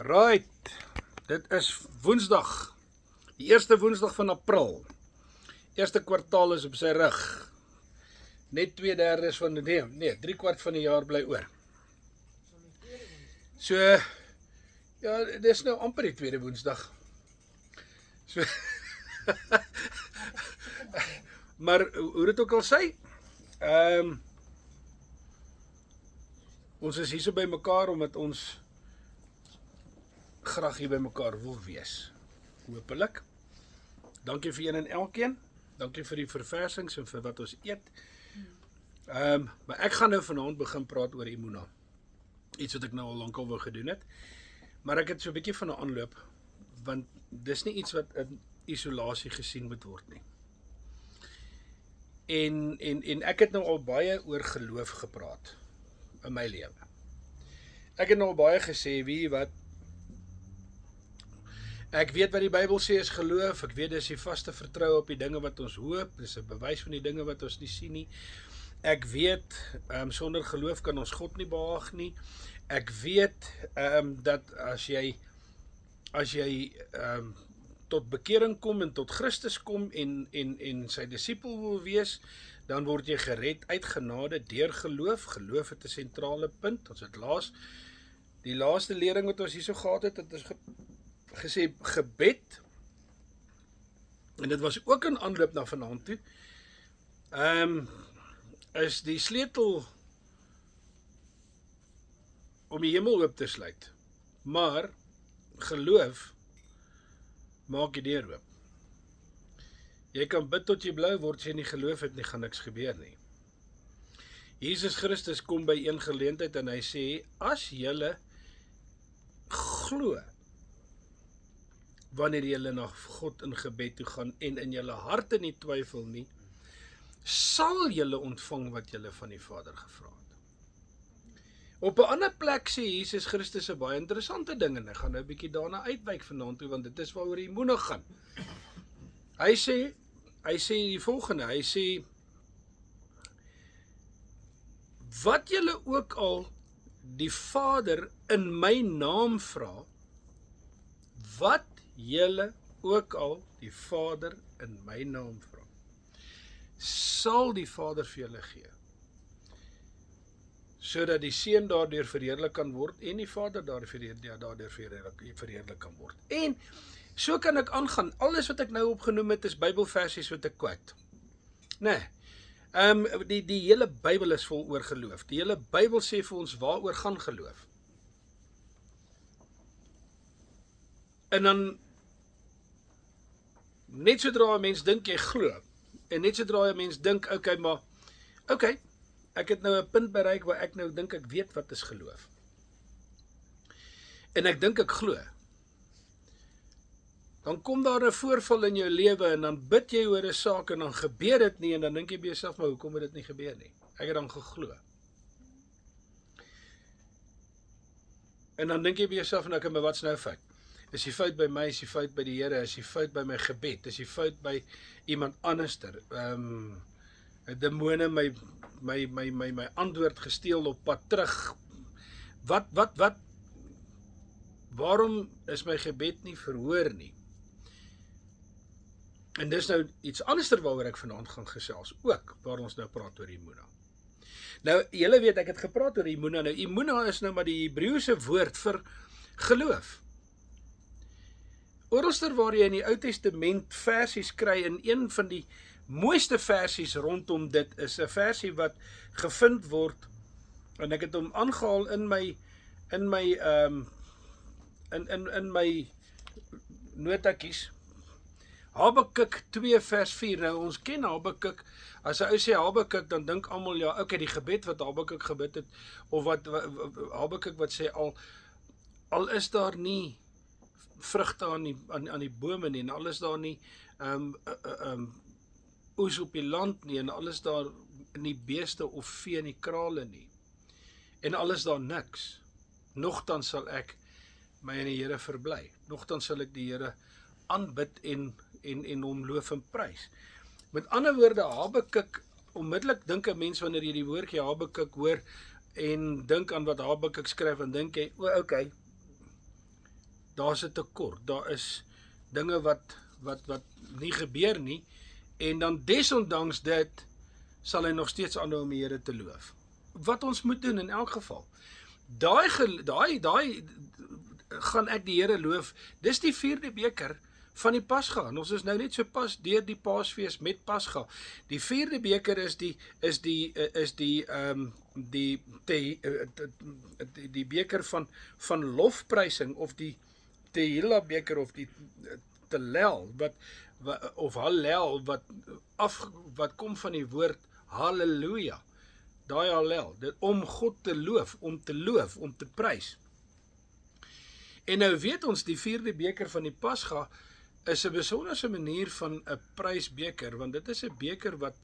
Right, dit is woensdag, die eerste woensdag van April. Eerste kwartaal is op sy rug. Net 2/3 van die, nee, 3/4 van die jaar bly oor. So, ja, dit is nou amper die tweede woensdag. So, maar hoe dit ook al sê, ons is hier so by mekaar omdat ons graag hier by mekaar wil wees. Hoopelik. Dankie vir een en elkeen. Dankie vir die verversings en vir wat ons eet. Maar ek gaan nou vanaand begin praat oor Imuna. Iets wat ek nou al lankal wou gedoen het. Maar ek het so 'n bietjie van 'n aanloop, want dis nie iets wat in isolasie gesien moet word nie. En ek het nou al baie oor geloof gepraat in my lewe. Ek het nou al baie gesê, wie wat, ek weet wat die Bybel sê is geloof, ek weet dis die vaste vertroue op die dinge wat ons hoop, dis 'n bewys van die dinge wat ons nie sien nie. Ek weet, sonder geloof kan ons God nie behaag nie. Ek weet, dat as jy tot bekering kom en tot Christus kom en sy disipel wil wees, dan word jy gered uit genade deur geloof. Geloof het 'n sentrale punt. Ons het die laaste lering wat ons hierso gehad het, het ons gesê gebed, en dit was ook 'n aanloop na vanaand toe, is die sleutel om die hemel oop te sluit. Maar geloof maak die deur oop. Jy kan bid tot jy blou word, as jy nie geloof het nie, gaan niks gebeur nie. Jesus Christus kom by een geleentheid en hy sê, as julle glo, wanneer julle na God in gebed toe gaan en in julle harte nie twyfel nie, sal julle ontvang wat julle van die Vader gevra het. Op 'n ander plek sê Jesus Christus 'n baie interessante ding, en ek gaan nou 'n bietjie daarna uitwyk vanaand toe, want dit is waaroor die Imuna gaan. Hy sê die volgende, hy sê, wat julle ook al die Vader in my naam vra, wat julle ook al die Vader in my naam vra, sal die Vader vir julle gee, sodat die Seun daardeur verheerlik kan word en die Vader daardeur verheerlik kan word. En so kan ek aangaan. Alles wat ek nou opgenoem het is Bybelversies wat ek quote. Nee. Die hele Bybel is vol oor geloof. Die hele Bybel sê vir ons waaroor gaan geloof. En dan net sodra 'n mens dink jy glo, en net sodra 'n mens dink, okay, ek het nou 'n punt bereik waar ek nou dink ek weet wat is geloof. En ek dink ek glo. Dan kom daar 'n voorval in jou lewe en dan bid jy oor 'n saak en dan gebeur dit nie, en dan dink jy by jouself, maar hoekom het dit nie gebeur nie? Ek het dan geglo. En dan dink jy by jouself, nou, maar wat's nou fout? Is die fout by my, is die fout by die Here, is die fout by my gebed, is die fout by iemand anderster? Demone my antwoord gesteel op pad terug. Wat? Waarom is my gebed nie verhoor nie? En dis nou iets anderster waaroor ek vanaand gaan gesels, ook waar ons nou praat oor Imuna. Nou, julle weet, ek het gepraat oor Imuna. Nou, Imuna is nou maar die Hebreëse woord vir geloof. Oralster waar jy in die Ou Testament versies kry, en een van die mooiste versies rondom dit is 'n versie wat gevind word, en ek het hom aangehaal in my notakies. Habakuk 2 vers 4. Nou, ons ken Habakuk. As 'n ou sê Habakuk, dan dink almal, ja, okay, die gebed wat Habakuk gebid het, of wat Habakuk wat sê, al is daar nie vrugte aan die bome nie, en al is daar nie oes op die land nie, en al is daar nie beeste of vee in die krale nie, en al is daar niks, nogtans sal ek my in die Here verbly. Nogtans sal ek die Here aanbid en hom loof en prys. Met ander woorde, Habakuk, onmiddellik dink 'n mens wanneer jy die woordjie Habakuk hoor en dink aan wat Habakuk skryf, en dink jy, okay, daar's 'n tekort, daar is dinge wat nie gebeur nie, en dan desondanks dit, sal hy nog steeds aanhou om die Here te loof. Wat ons moet doen in elk geval, daai gaan ek die Here loof, dis die 4de beker van die Pasga, en ons is nou net so pas deur die Paasfees met Pasga. Die 4de beker is die beker van lofprysing, of die Tehillah beker, of die Telel, of Hallel, wat kom van die woord Halleluja, daai Hallel, om God te loof, om te prys. En nou weet ons, die 4de beker van die Pasga is 'n besonderse manier van 'n prysbeker, want dit is 'n beker wat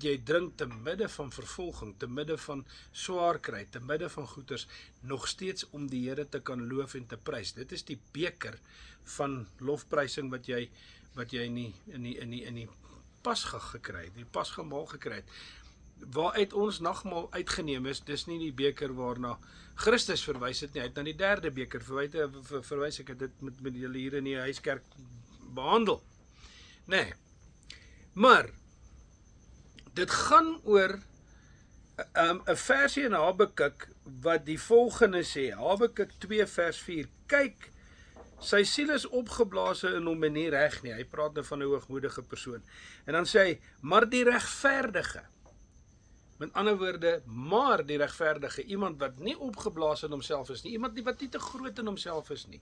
jy drink te midde van vervolging, te midde van swaar kry, te midde van goeters, nog steeds om die Here te kan loof en te prys. Dit is die beker van lofprysing wat jy in die Pasga gekry het, die Pasga maal gekry het. Waaruit ons nagmaal uitgeneem is, dis nie die beker waarna Christus verwys het nie, hy het na die 3de beker verwys, ek het dit met julle hier in die huiskerk behandel. Nee, maar dit gaan oor 'n versie in Habakuk wat die volgende sê, Habakuk 2 vers 4, kyk, sy siel is opgeblaas in hom en nie reg nie, hy praat nou van 'n hoogmoedige persoon, en dan sê hy, maar die regverdige, met ander woorde, maar die regverdige, iemand wat nie opgeblaas in homself is nie, iemand wat nie te groot in homself is nie.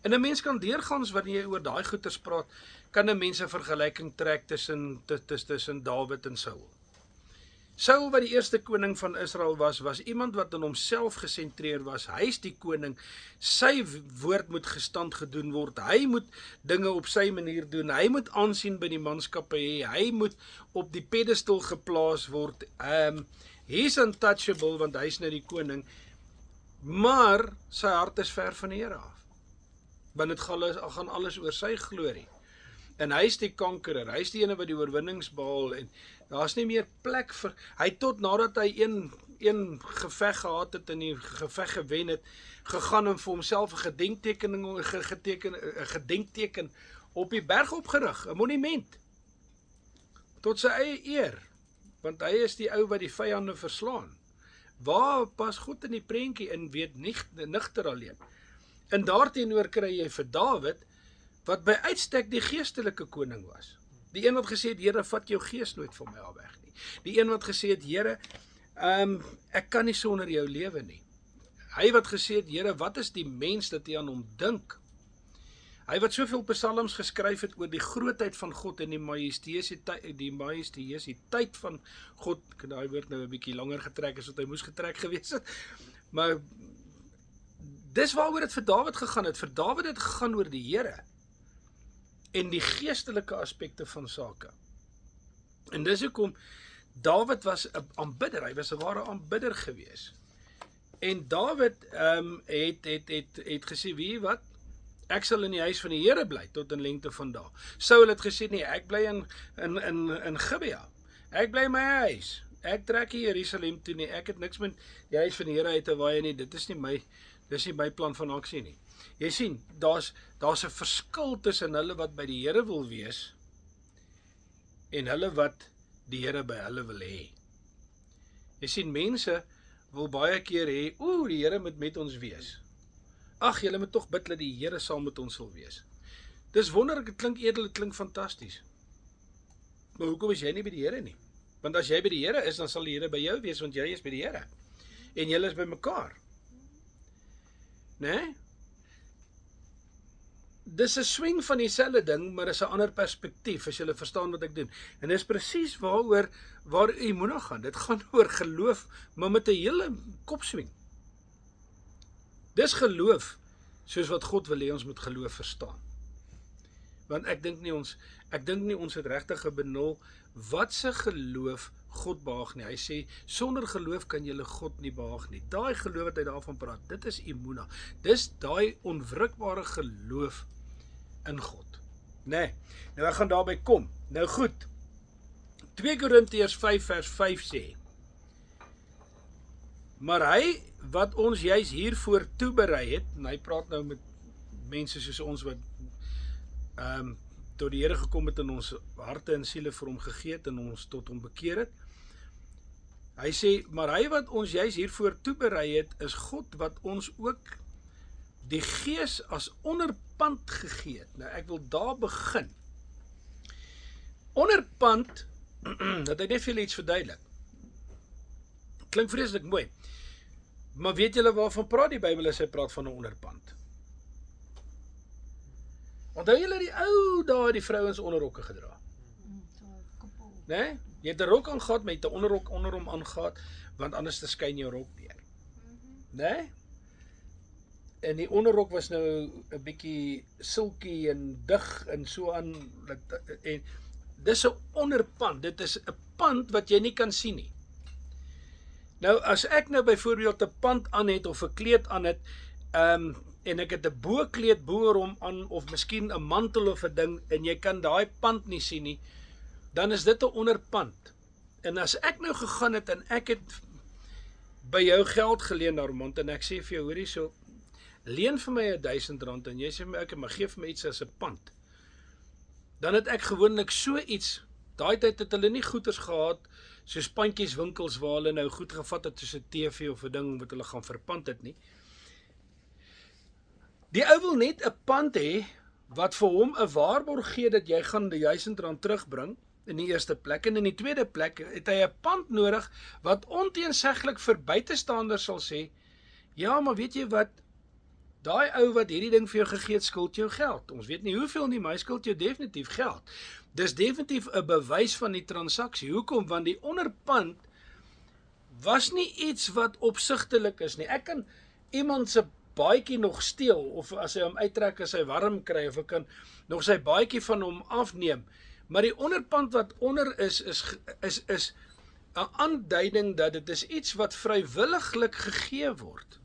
En 'n mens kan deurgaans, wanneer jy oor daai goeters praat, kan 'n mens 'n vergelyking trek tussen Dawid en Saul. Saul, wat die eerste koning van Israel was iemand wat in homself gesentreer was, hy is die koning, sy woord moet gestand gedoen word, hy moet dinge op sy manier doen, hy moet aansien by die manskappe hê, hy moet op die pedestal geplaas word, he's untouchable, want hy is nou die koning, maar sy hart is ver van die Here af, want dit gaan alles oor sy glorie. En hy is die kankerer, hy is die ene wat die oorwinnings behaal, en daar is nie meer plek vir, hy tot nadat hy een geveg gehad het, en die geveg gewen het, gegaan en vir homself 'n gedenkteken op die berg opgerig, 'n monument, tot sy eie eer, want hy is die ou wat die vyande verslaan. Waar pas God in die prentjie in, weet nigter alleen. En daarteenoor kry jy vir Dawid, wat by uitstek die geestelike koning was. Die een wat gesê het, Here, vat jou gees nooit van my af weg nie. Die een wat gesê het, Here, ek kan nie sonder jou lewe nie. Hy wat gesê het, Here, wat is die mens dat jy aan hom dink? Hy wat soveel psalms geskryf het oor die grootheid van God en die majestueusiteit van God, ek het daai woord nou 'n bietjie langer getrek as wat hy moes getrek gewees het, maar dis waaroor dit vir Dawid gegaan het. Vir Dawid het gegaan oor die Here en die geestelike aspekte van sake. En dis hoekom Dawid was 'n aanbidder, hy was 'n ware aanbidder gewees. En Dawid het gesê, weet jy wat? Ek sal in die huis van die Here bly tot in lengte van dae. Saul het gesê, nee, ek bly in Gibea. Ek bly in my huis. Ek trek nie Jerusalem toe nie. Ek het niks met die huis van die Here uit te waai nie. Dis nie my plan van aksie nie. Jy sien, daar's 'n verskil tussen hulle wat by die Here wil wees en hulle wat die Here by hulle wil hê. Jy sien, mense wil baie keer hê, die Here moet met ons wees. Ag, julle moet tog bid dat die Here saam met ons sal wees. Dis wonderlik, dit klink edel, dit klink fantasties. Maar hoekom is jy nie by die Here nie? Want as jy by die Here is, dan sal die Here by jou wees, want jy is by die Here. En julle is by mekaar. Nee? Dis 'n swing van dieselfde ding, maar is 'n ander perspektief, as julle verstaan wat ek doen. En dis presies waar Imuna gaan. Dit gaan oor geloof, maar met 'n hele kopswing. Dis geloof, soos wat God wil hê ons moet geloof verstaan. Want ek dink nie ons het regtig benul wat se geloof God behaag nie. Hy sê, sonder geloof kan julle God nie behaag nie. Daai geloof wat hy daarvan praat, dit is Imuna. Dis daai onwrikbare geloof in God. Nee, nou ek gaan daarby kom. Nou goed, 2 Korintiërs 5 vers 5 sê, maar hy wat ons juis hiervoor toeberei het, en hy praat nou met mense soos ons wat tot die Here gekom het en ons harte en siele vir hom gegee het en ons tot hom bekeer het. Hy sê, maar hy wat ons juis hiervoor toeberei het, is God wat ons ook die Gees as onderpand gegee het. Nou ek wil daar begin. Onderpand, dat hy net vir julle iets verduidelik. Klink vreeslik mooi. Maar weet julle waarvan praat die Bybel as hy praat van 'n onderpand? Onthou julle die ou dae die vrouens onderrokke gedra? Nee? Jy het 'n rok aangehad, maar jy het 'n onderrok onder hom aangehad, want anders te skyn jou rok deur. Nee? En die onderrok was nou 'n bietjie silkie en dig en so aan, en dis 'n onderpand, dit is 'n pand wat jy nie kan sien nie. Nou, as ek nou byvoorbeeld 'n pand aan het, of 'n kleed aan het, en ek het 'n bokleed bo hom aan, of miskien 'n mantel of 'n ding, en jy kan daai pand nie sien nie, dan is dit 'n onderpand. En as ek nou gegaan het, en ek het by jou geld geleen, Armand, en ek sê vir jou, hoorie so, leen vir my R1000, en jy sê vir my, ek maar gee vir my iets as 'n pand, dan het ek gewoonlik so iets, daai tyd het hulle nie goeders gehad, soos pandjieswinkels waar hulle nou goed gevat het soos 'n TV of 'n ding wat hulle gaan verpand het nie. Die ou wil net 'n pand hê wat vir hom 'n waarborg gee dat jy gaan die R1000 terugbring in die eerste plek, en in die tweede plek het hy 'n pand nodig wat onteenseglik vir buitestanders sal sê, ja, maar weet jy wat, daai ou wat hierdie ding vir jou gegee het, skuld jou geld. Ons weet nie hoeveel nie, maar hy skuld jou definitief geld. Dis definitief 'n bewys van die transaksie. Hoekom? Want die onderpand was nie iets wat opsigtelik is nie. Ek kan iemand se baadjie nog steel, of as hy hom uittrek as hy warm kry, of ek kan nog sy baadjie van hom afneem. Maar die onderpand wat onder is 'n aanduiding dat dit is iets wat vrywilliglik gegee word.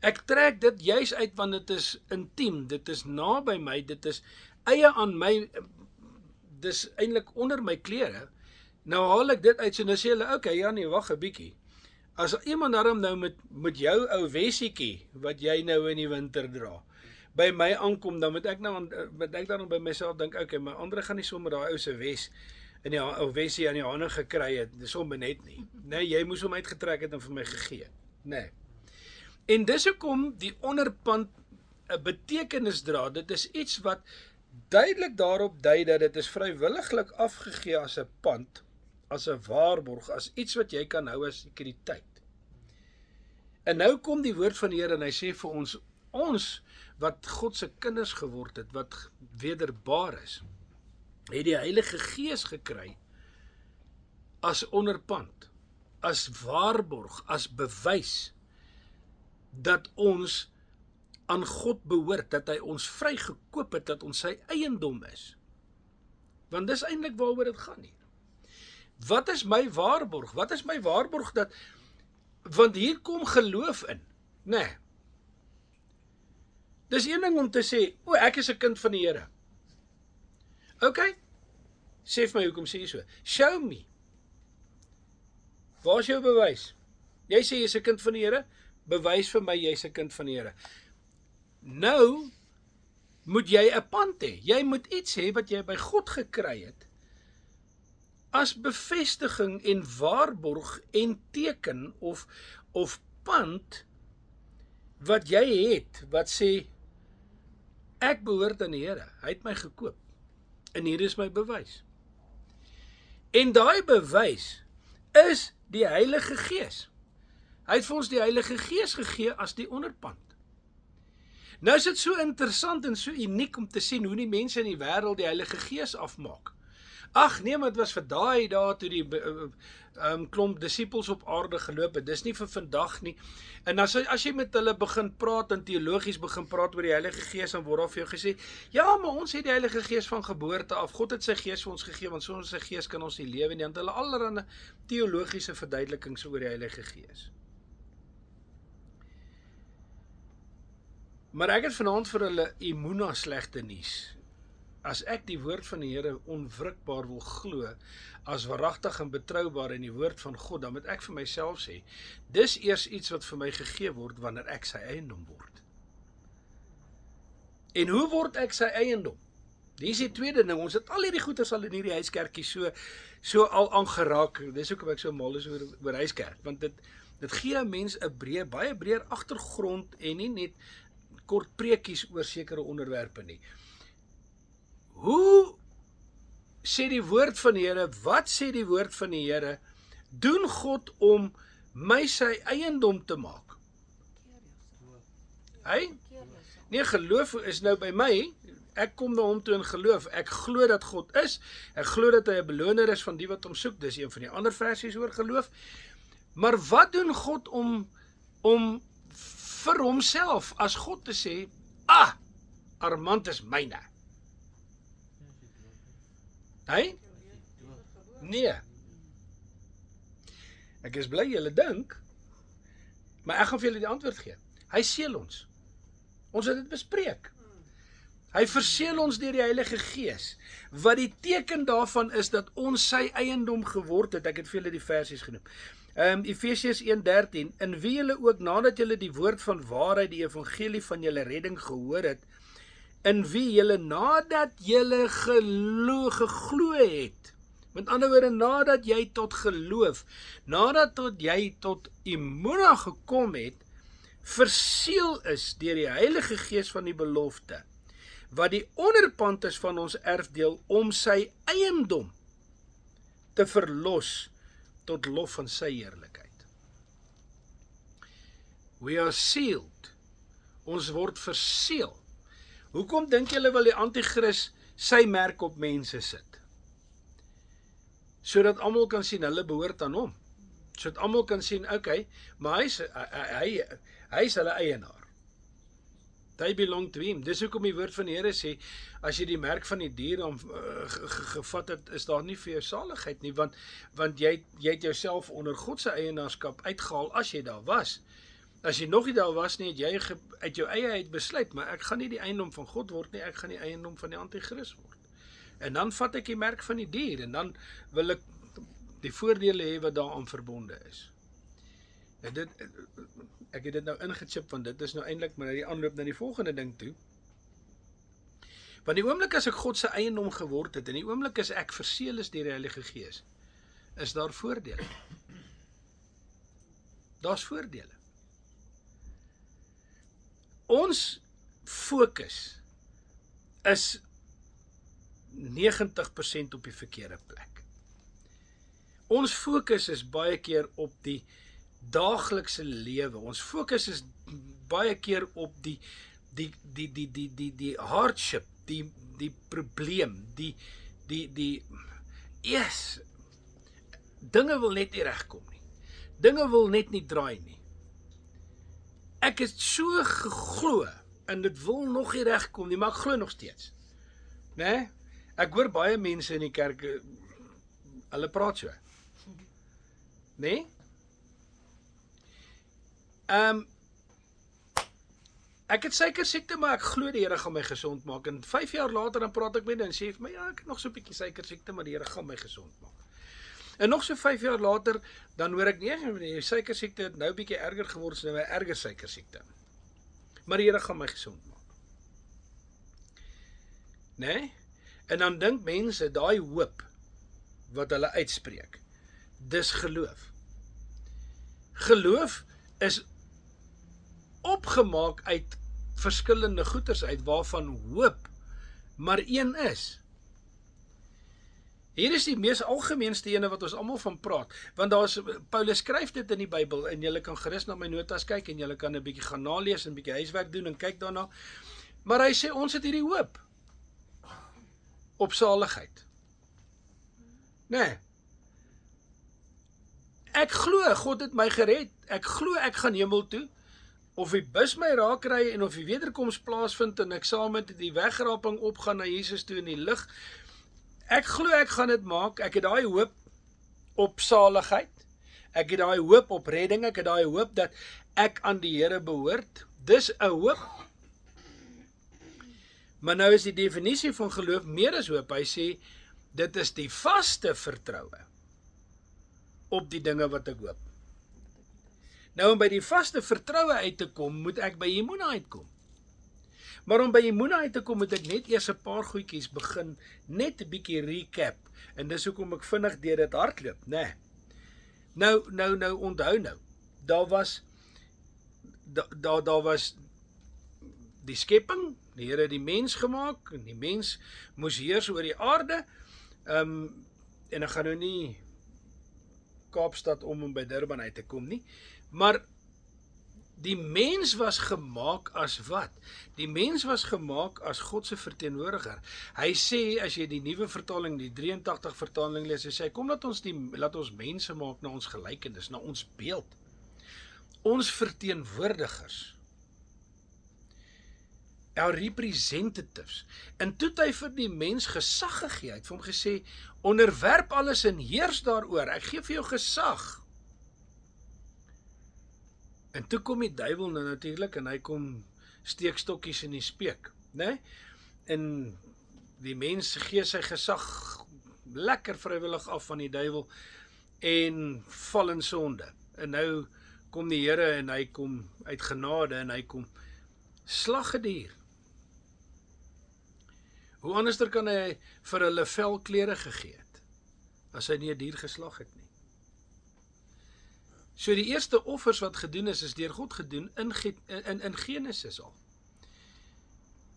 Ek trek dit juis uit want dit is intiem, dit is naby my, dit is eie aan my, dis eintlik onder my klere. Nou haal ek dit uit, so nou sê hulle, okay, ja nee, wag 'n bietjie. As iemand daarom nou met jou ou wessietjie, wat jy nou in die winter dra, by my aankom, dan moet ek dan by myself dink, okay, my ander gaan nie sommer daai ou se wes, in die ou wessie aan die hande gekry het, dis sommer net nie. Nee, jy moes hom uitgetrek het en vir my gegee. Nee. En dis hoekom die onderpand 'n betekenis dra. Dit is iets wat duidelik daarop dui dat dit is vrywilliglik afgegee as 'n pand, as 'n waarborg, as iets wat jy kan hou as sekuriteit. En nou kom die woord van die Here en hy sê vir ons wat God se kinders geword het, wat wederbaar is, het die Heilige Gees gekry as onderpand, as waarborg, as bewys dat ons aan God behoort, dat hy ons vrygekoop het, dat ons sy eiendom is. Want dis eintlik waaroor dit gaan hier. Wat is my waarborg? Wat is my waarborg dat, want hier kom geloof in, nee. Dis een ding om te sê, o, ek is 'n kind van die Here. Okay, sê vir my, hoekom sê jy so? Show me. Waar is jou bewys? Jy sê jy is 'n kind van die Here, bewys vir my jy is 'n kind van die Here. Nou moet jy 'n pand hê. Jy moet iets hê wat jy by God gekry het, as bevestiging en waarborg en teken of pand wat jy het, wat sê, ek behoort aan die Here, hy het my gekoop, en hier is my bewys. En daai bewys is die Heilige Gees. Hy het vir ons die Heilige Gees gegee as die onderpand. Nou is dit so interessant en so uniek om te sien hoe die mense in die wêreld die Heilige Gees afmaak. Ag nee, maar dit was vir daai dae toe die klomp disippels op aarde geloop het, dis nie vir vandag nie. En as jy met hulle begin praat en teologies begin praat oor die Heilige Gees, dan word daar vir jou gesê, ja, maar ons het die Heilige Gees van geboorte af, God het sy Gees vir ons gegee, want sonder sy Gees kan ons nie lewe nie, want hulle allerlei teologiese verduidelikings oor die Heilige Gees. Maar ek het vanaand vir hulle imuna slegte nuus. as ek die woord van die Here onwrikbaar wil glo, as waaragtig en betroubaar in die woord van God, dan moet ek vir myself sê, dis eers iets wat vir my gegee word, wanneer ek sy eiendom word. En hoe word ek sy eiendom? Hier is die tweede ding, ons het al hierdie goeders al in hierdie huiskerkie so al aangeraak, dis hoekom ek so mal is oor huiskerk, want dit gee 'n mens 'n baie breër agtergrond en nie net kort preekies oor sekere onderwerpe nie. Hoe sê die woord van die Here, wat sê die woord van die Here, doen God om my sy eiendom te maak? Hy? Nee, geloof is nou by my, ek kom na hom toe in geloof, ek glo dat God is, ek glo dat hy 'n beloner is van die wat hom soek, dis een van die ander versies oor geloof, maar wat doen God om vir homself, as God te sê, Armand is myne? Hy? Nee. Ek is bly julle dink, maar ek gaan vir julle die antwoord gee. Hy seël ons. Ons het dit bespreek. Hy verseël ons deur die Heilige Gees, wat die teken daarvan is dat ons sy eiendom geword het. Ek het vir julle die versies genoem. Efesiërs 1:13, in wie julle ook nadat julle die woord van waarheid, die evangelie van julle redding gehoor het, in wie julle nadat julle geglo het, met ander woorde, nadat jy tot geloof, nadat jy tot immuuna gekom het, verseël is deur die Heilige Gees van die belofte, wat die onderpand is van ons erfdeel, om sy eiendom te verlos tot lof van sy heerlikheid. We are sealed. Ons word verseël. Hoekom dink julle wil die anti-kris sy merk op mense sit? Sodat almal kan sien, hulle behoort aan hom. Sodat almal kan sien, okay, maar hy is hulle eienaar. They belong to him. Dis hoekom die woord van die Here sê, as jy die merk van die dier gevat het, is daar nie vir jou saligheid nie, want jy het jouself onder God se eienaarskap uitgehaal as jy daar was. As jy nog nie daar was nie, het jy uit jou eie uit besluit, maar ek gaan nie die eiendom van God word nie, ek gaan die eiendom van die anti-kris word. En dan vat ek die merk van die dier, en dan wil ek die voordele hê wat daaraan verbonde is. En ek het dit nou ingechip, want dit is nou eintlik maar die aanloop na die volgende ding toe. Want die oomblik as ek God se eiendom geword het, en die oomblik as ek verseël is deur die Heilige Gees, is daar voordele. Daar's voordele. Ons fokus is 90% op die verkeerde plek. Ons fokus is baie keer op die daaglikse lewe. Ons fokus is baie keer op die hardship, die probleem, dinge wil net nie regkom nie. Dinge wil net nie draai nie. Ek het so geglo, en dit wil nog nie regkom nie, maar ek glo nog steeds. Nee? Ek hoor baie mense in die kerk, hulle praat so. Nee? Ek het suikersiekte, maar ek glo die Here gaan my gesond maak. En 5 jaar later dan praat ek met hulle en sê vir my, ja, ek het nog so 'n bietjie suikersiekte, maar die Here gaan my gesond maak. En nog so 5 jaar later, dan hoor ek, nee, die suikersiekte het nou bietjie erger geword, so nou 'n erger suikersiekte. Maar die Here gaan my gesond maak. Nee? En dan dink mense, daai hoop wat hulle uitspreek, dis geloof. Geloof is opgemaak uit verskillende goeders uit, waarvan hoop maar een is. Hier is die mees algemeenste ene wat ons almal van praat, want Paulus skryf dit in die Bybel, en julle kan gerus na my notas kyk, en julle kan 'n bietjie gaan nalees, en 'n bietjie huiswerk doen, en kyk daarna, maar hy sê, ons het hierdie hoop, op saligheid. Nee, ek glo, God het my gered, ek glo ek gaan hemel toe, of die bus my raak ry, en of die wederkoms plaasvind, en ek saam met die wegraping opgaan na Jesus toe in die lig, ek glo ek gaan dit maak, ek het daai hoop op saligheid, ek het daai hoop op redding, ek het daai hoop dat ek aan die Here behoort, dis 'n hoop. Maar nou is die definisie van geloof meer as hoop. Hy sê, dit is die vaste vertroue op die dinge wat ek hoop. Nou om by die vaste vertroue uit te kom, moet ek by Emuna uitkom. Maar om by Emuna uit te kom, moet ek net eers 'n paar goedjies begin, net 'n bietjie recap. En dis hoekom ek vinnig deur dit hardloop, né? Nou, onthou nou. Daar was die skepping, die Here het die mens gemaak, en die mens moes heers oor die aarde, en ek gaan nou nie Kaapstad om by Durban uit te kom nie, maar die mens was gemaak as wat? Die mens was gemaak as God se verteenwoordiger. Hy sê, as jy die nuwe vertaling, die 83 vertaling lees, hy sê, kom laat ons mense maak na ons gelykenis, na ons beeld. Ons verteenwoordigers. Our representatives. En toe het hy vir die mens gesag gegee. Hy het vir hom gesê, onderwerp alles en heers daaroor. Ek gee vir jou gesag. En toe kom die duiwel nou natuurlik en hy kom steek stokkies in die speek, né? En die mens gee sy gesag lekker vrywillig af van die duiwel en val in sonde. En nou kom die Here en hy kom uit genade en hy kom slag 'n dier. Hoe anderster kan hy vir hulle velklere gegee het as hy nie 'n dier geslag het nie? So die eerste offers wat gedoen is deur God gedoen in Genesis al.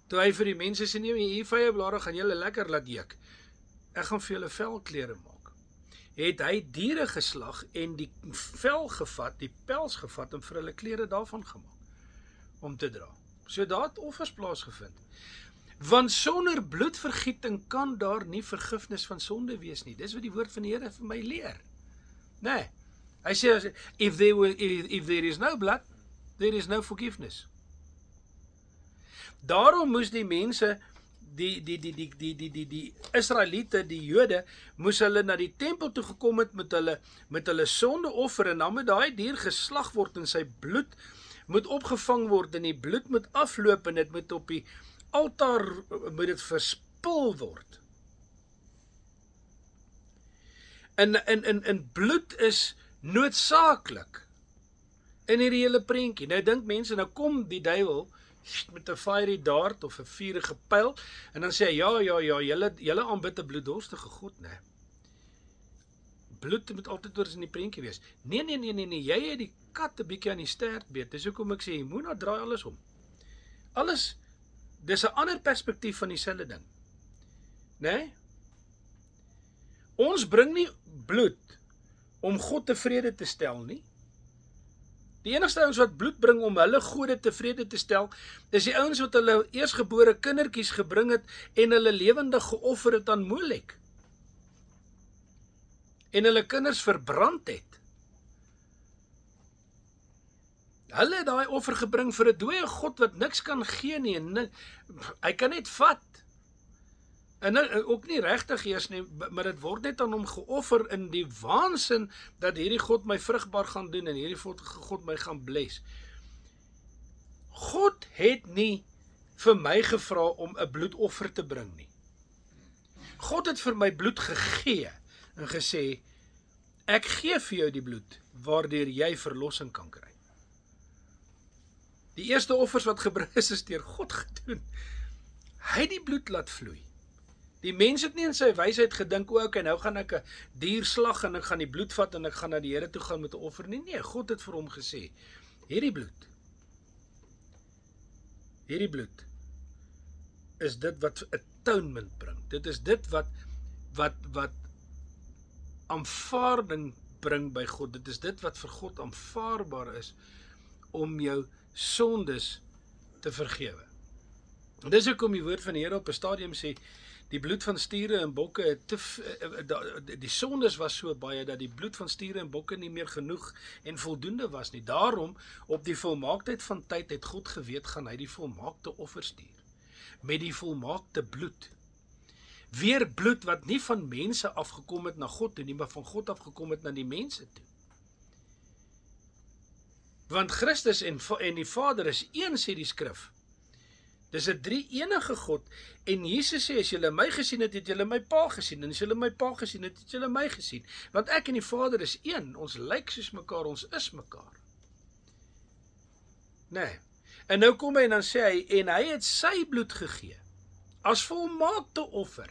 Toe hy vir die mense sê, nee, hier vye blare gaan julle lekker laat eek. Ek gaan vir julle velklere maak. Het hy diere geslag en die vel gevat, die pels gevat en vir hulle klere daarvan gemaak om te dra. So daar het offers plaasgevind. Want sonder bloedvergieting kan daar nie vergifnis van sonde wees nie. Dis wat die woord van die Here vir my leer. Nee. Hy sê, if there is no blood, there is no forgiveness. Daarom moes die mense, die Israeliete, die Jode, moes hulle na die tempel toe gekom het met hulle sondeoffer, en dan moet daai dier geslag word, en sy bloed moet opgevang word, en die bloed moet afloop, en dit moet op die altaar, moet dit verspil word. En bloed is noodsaaklik in hierdie hele prentjie. Nou dink mense, nou kom die duiwel met 'n fiery dart of 'n vuurige pyl, en dan sê hy, ja, julle aanbid 'n bloeddorstige God, né? Bloed moet altyd oor in die prentjie wees. Nee, jy het die kat 'n bietjie aan die stert beet. Dis hoekom ek sê, jy moet nou draai alles om. Alles, dis 'n ander perspektief van dieselfde ding. Né? Ons bring nie bloed om God tevrede te stel nie. Die enigste ouens wat bloed bring om hulle gode tevrede te stel, is die ouens wat hulle eersgebore kindertjies gebring het en hulle lewendig geoffer het aan Molek. En hulle kinders verbrand het. Hulle het daai offer gebring vir 'n dooie God wat niks kan gee nie, en hy kan net vat. En ook nie regtig eers nie, maar dit word net aan hom geoffer in die waansin dat hierdie God my vrugbaar gaan doen en hierdie God my gaan bless. God het nie vir my gevra om 'n bloedoffer te bring nie. God het vir my bloed gegee en gesê, ek gee vir jou die bloed waardeur jy verlossing kan kry. Die eerste offers wat gebring is deur God gedoen. Hy het die bloed laat vloei. Die mens het nie in sy wysheid gedink, okay, nou gaan ek 'n dier slag en ek gaan die bloed vat en ek gaan na die Here toe gaan met 'n offer nie. Nee, God het vir hom gesê, hierdie bloed is dit wat atonement bring. Dit is dit wat aanvaarding bring by God. Dit is dit wat vir God aanvaarbaar is om jou sondes te vergewe. En dis hoekom die woord van die Here op 'n stadium sê, die bloed van stiere en bokke, die sondes was so baie, dat die bloed van stiere en bokke nie meer genoeg en voldoende was nie. Daarom, op die volmaaktheid van tyd, het God geweet, gaan hy die volmaakte offer stuur, met die volmaakte bloed. Weer bloed wat nie van mense afgekom het na God toe nie, maar van God afgekom het na die mense toe. Want Christus en die Vader is een, sê die skrif. Dis 'n drie-enige God, en Jesus sê, as julle my gesien het, het julle my Pa gesien, en as julle my Pa gesien het, het julle my gesien, want ek en die Vader is een, ons lyk soos mekaar, ons is mekaar. Nee, en nou kom hy en dan sê hy, en hy het sy bloed gegee, as volmaakte offer,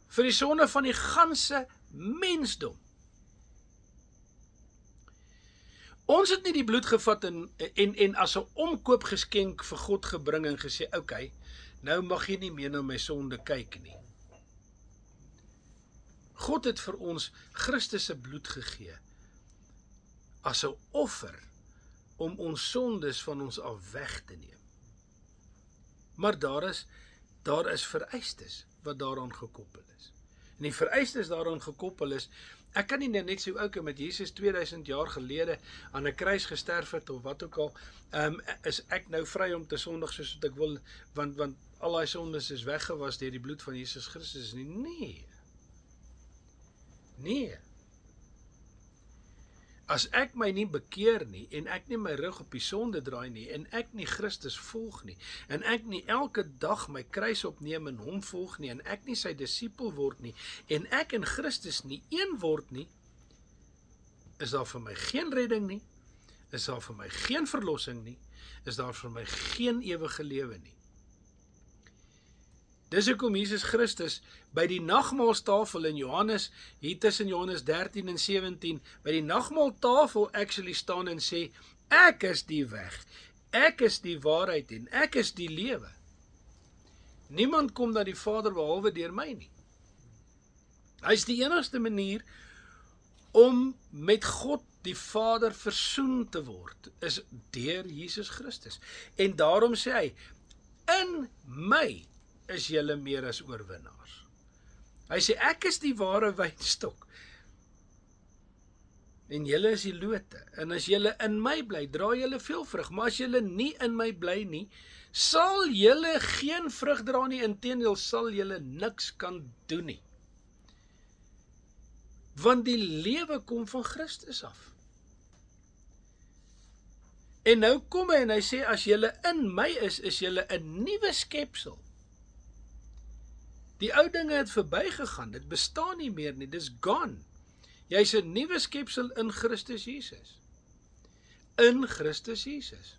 vir die sonde van die ganse mensdom. Ons het nie die bloed gevat en as 'n omkoopgeskenk vir God gebring en gesê, okay, nou mag jy nie meer na my sonde kyk nie. God het vir ons Christus se bloed gegee, as 'n offer, om ons sondes van ons af weg te neem. Maar daar is vereistes wat daaraan gekoppel is. En die vereistes daaraan gekoppel is, ek kan nie net so ouke met Jesus 2000 jaar gelede aan 'n kruis gesterf het of wat ook al, is ek nou vry om te sondig soos wat ek wil, want al daai sondes is weggewas deur die bloed van Jesus Christus nie. Nee. As ek my nie bekeer nie, en ek nie my rug op die sonde draai nie, en ek nie Christus volg nie, en ek nie elke dag my kruis opneem en hom volg nie, en ek nie sy disipel word nie, en ek en Christus nie een word nie, is daar vir my geen redding nie, is daar vir my geen verlossing nie, is daar vir my geen ewige lewe nie. Dis hoekom Jesus Christus by die nagmaalstafel in Johannes, hier tussen Johannes 13 en 17, by die nagmaaltafel actually staan en sê, ek is die weg, ek is die waarheid en ek is die lewe. Niemand kom na die Vader behalwe deur my nie. Hy is die enigste manier om met God die Vader versoen te word, is deur Jesus Christus. En daarom sê hy, in my is julle meer as oorwinnaars. Hy sê, ek is die ware wynstok, en julle is die lote, en as julle in my bly, dra julle veel vrug, maar as julle nie in my bly nie, sal julle geen vrug dra nie, inteendeel sal julle niks kan doen nie. Want die lewe kom van Christus af. En nou kom hy en hy sê, as julle in my is julle 'n nuwe skepsel. Die ou dinge het verbygegaan, dit bestaan nie meer nie, dis gone. Jy's 'n nuwe skepsel in Christus Jesus. In Christus Jesus.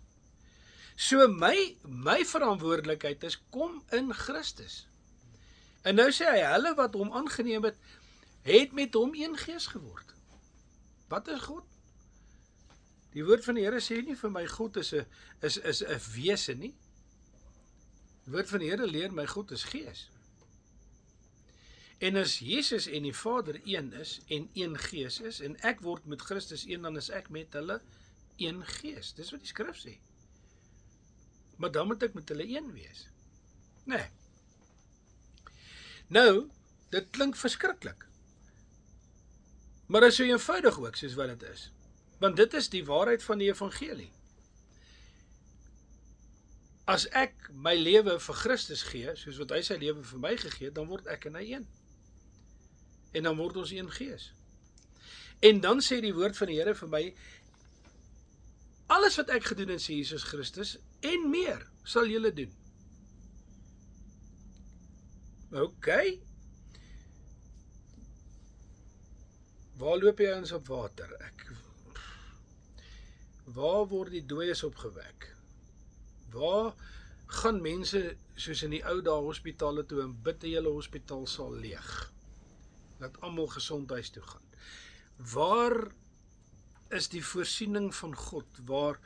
So my verantwoordelikheid is, kom in Christus. En nou sê hy, hulle wat hom aangeneem het met hom een gees geword. Wat is God? Die woord van die Here sê nie vir my, God is 'n wese nie. Die woord van die Here leer my, God is gees. En as Jesus en die Vader een is, en een gees is, en ek word met Christus een, dan is ek met hulle een gees. Dis wat die skrif sê. Maar dan moet ek met hulle een wees. Nee. Nou, dit klink verskriklik. Maar dit is so eenvoudig ook, soos wat dit is. Want dit is die waarheid van die evangelie. As ek my lewe vir Christus gee, soos wat hy sy lewe vir my gegee, dan word ek en hy een. En dan word ons een gees. En dan sê die woord van die Here vir my, alles wat ek gedoen het, sê Jesus Christus, en meer sal julle doen. Ok. Waar loop jy ons op water? Waar word die dooies opgewek? Waar gaan mense soos in die ou dae hospitale toe en bid die hele hospitaal sal leeg? Dat almal gesond huis toe gaan. Waar is die voorsiening van God, waar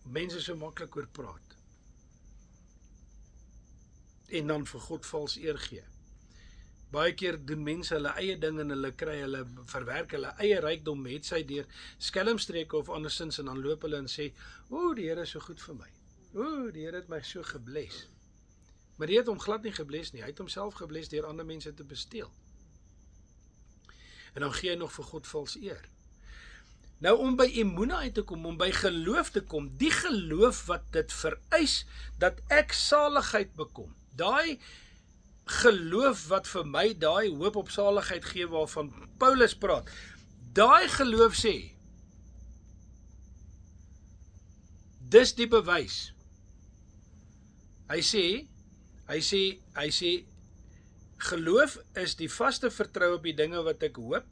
mense so maklik oor praat? En dan vir God vals eer gee. Baie keer doen mense hulle eie ding en hulle verwerk hulle eie rykdom, het sy deur skelmstreke of andersins, en dan loop hulle en sê, o, die Here is so goed vir my. O, die Here het my so gebless. Maar die het hom glad nie gebless nie, hy het homself gebless deur ander mense te besteel. En dan gee hy nog vir God vals eer. Nou om by emuna uit te kom, om by geloof te kom, die geloof wat dit vereis, dat ek saligheid bekom, daai geloof wat vir my daai hoop op saligheid gee waarvan Paulus praat, daai geloof sê, Dis die bewys. Hy sê, geloof is die vaste vertrou op die dinge wat ek hoop,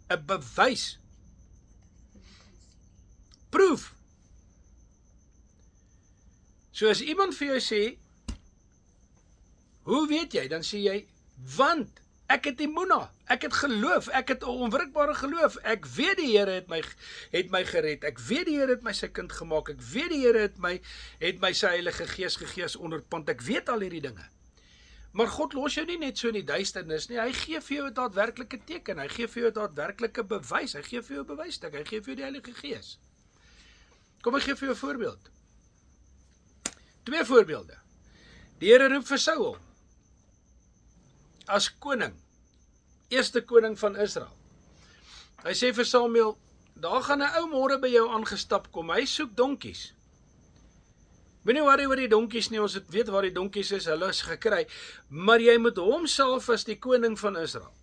'n bewys. Proof. So as iemand vir jou sê, hoe weet jy? Dan sê jy, want ek het emuna, ek het geloof, ek het 'n onwrikbare geloof. Ek weet die Here het my gered. Ek weet die Here het my sy kind gemaak. Ek weet die Here het my sy Heilige Gees gegee as onderpand. Ek weet al hierdie dinge. Maar God los jou nie net so in die duisternis nie. Hy gee vir jou 'n daadwerklike teken. Hy gee vir jou 'n daadwerklike bewys. Hy gee vir jou 'n bewysstuk. Hy gee vir jou die Heilige Gees. Kom ek gee vir jou 'n voorbeeld. 2 voorbeelde. Die Here roep vir Saul as koning, eerste koning van Israel. Hy sê vir Samuel, daar gaan 'n ou môre by jou aangestap kom, hy soek donkies. Moenie worry oor die donkies nie, ons weet waar die donkies is, hulle is gekry, maar jy moet homself as die koning van Israel.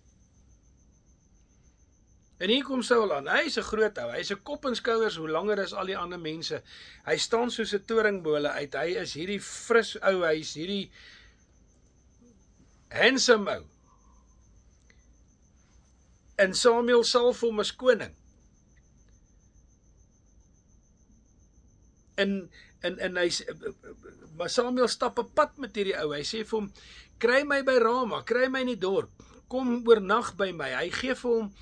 En hier kom Saul aan, hy is 'n groot ou, hy is 'n kop en skouers hoe langer as al die ander mense. Hy staan soos 'n toringbole uit, hy is hierdie fris ou, hy is hierdie handsome ou. En Samuel salf hom as koning. En maar Samuel stap 'n pad met hierdie ou. Hy sê vir hom, kry my by Rama, kry my in die dorp, kom oornag by my. Hy gee vir hom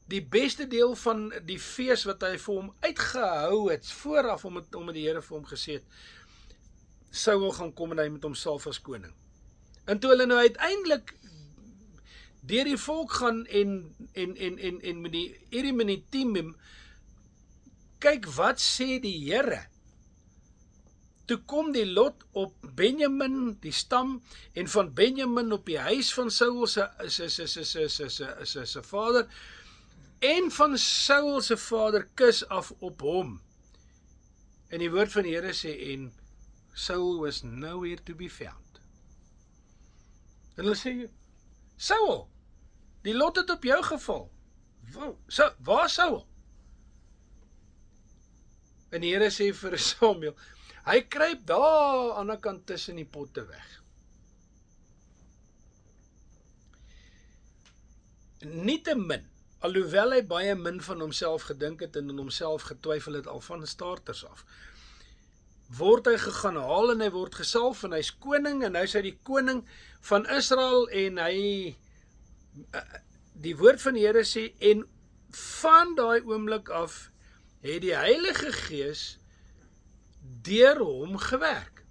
die beste deel van die fees wat hy vir hom uitgehou het, vooraf omdat die Here vir hom gesê het, Saul gaan kom en hy met homself as koning. En toe hulle nou uiteindelik deur die volk gaan en met die Urim en die Thummim, kyk wat sê die Here. Toe kom die lot op Benjamin, die stam, en van Benjamin op die huis van Saul se vader, en van Saul se vader kus af op hom. En die woord van die Here sê, en Saul was nowhere to be found. En hulle sê, Saul, die lot het op jou geval. Waar Saul? En die Here sê vir Samuel, hy kruip daar aan die kant tussen die potte weg. Nietemin, alhoewel hy baie min van homself gedink het en in homself getwyfel het al van starters af, word hy gegaan haal en hy word gesalf en hy's koning en nou is hy die koning van Israel en hy, die woord van die Here sê, en van daai oomblik af het die Heilige Gees deur hom gewerk.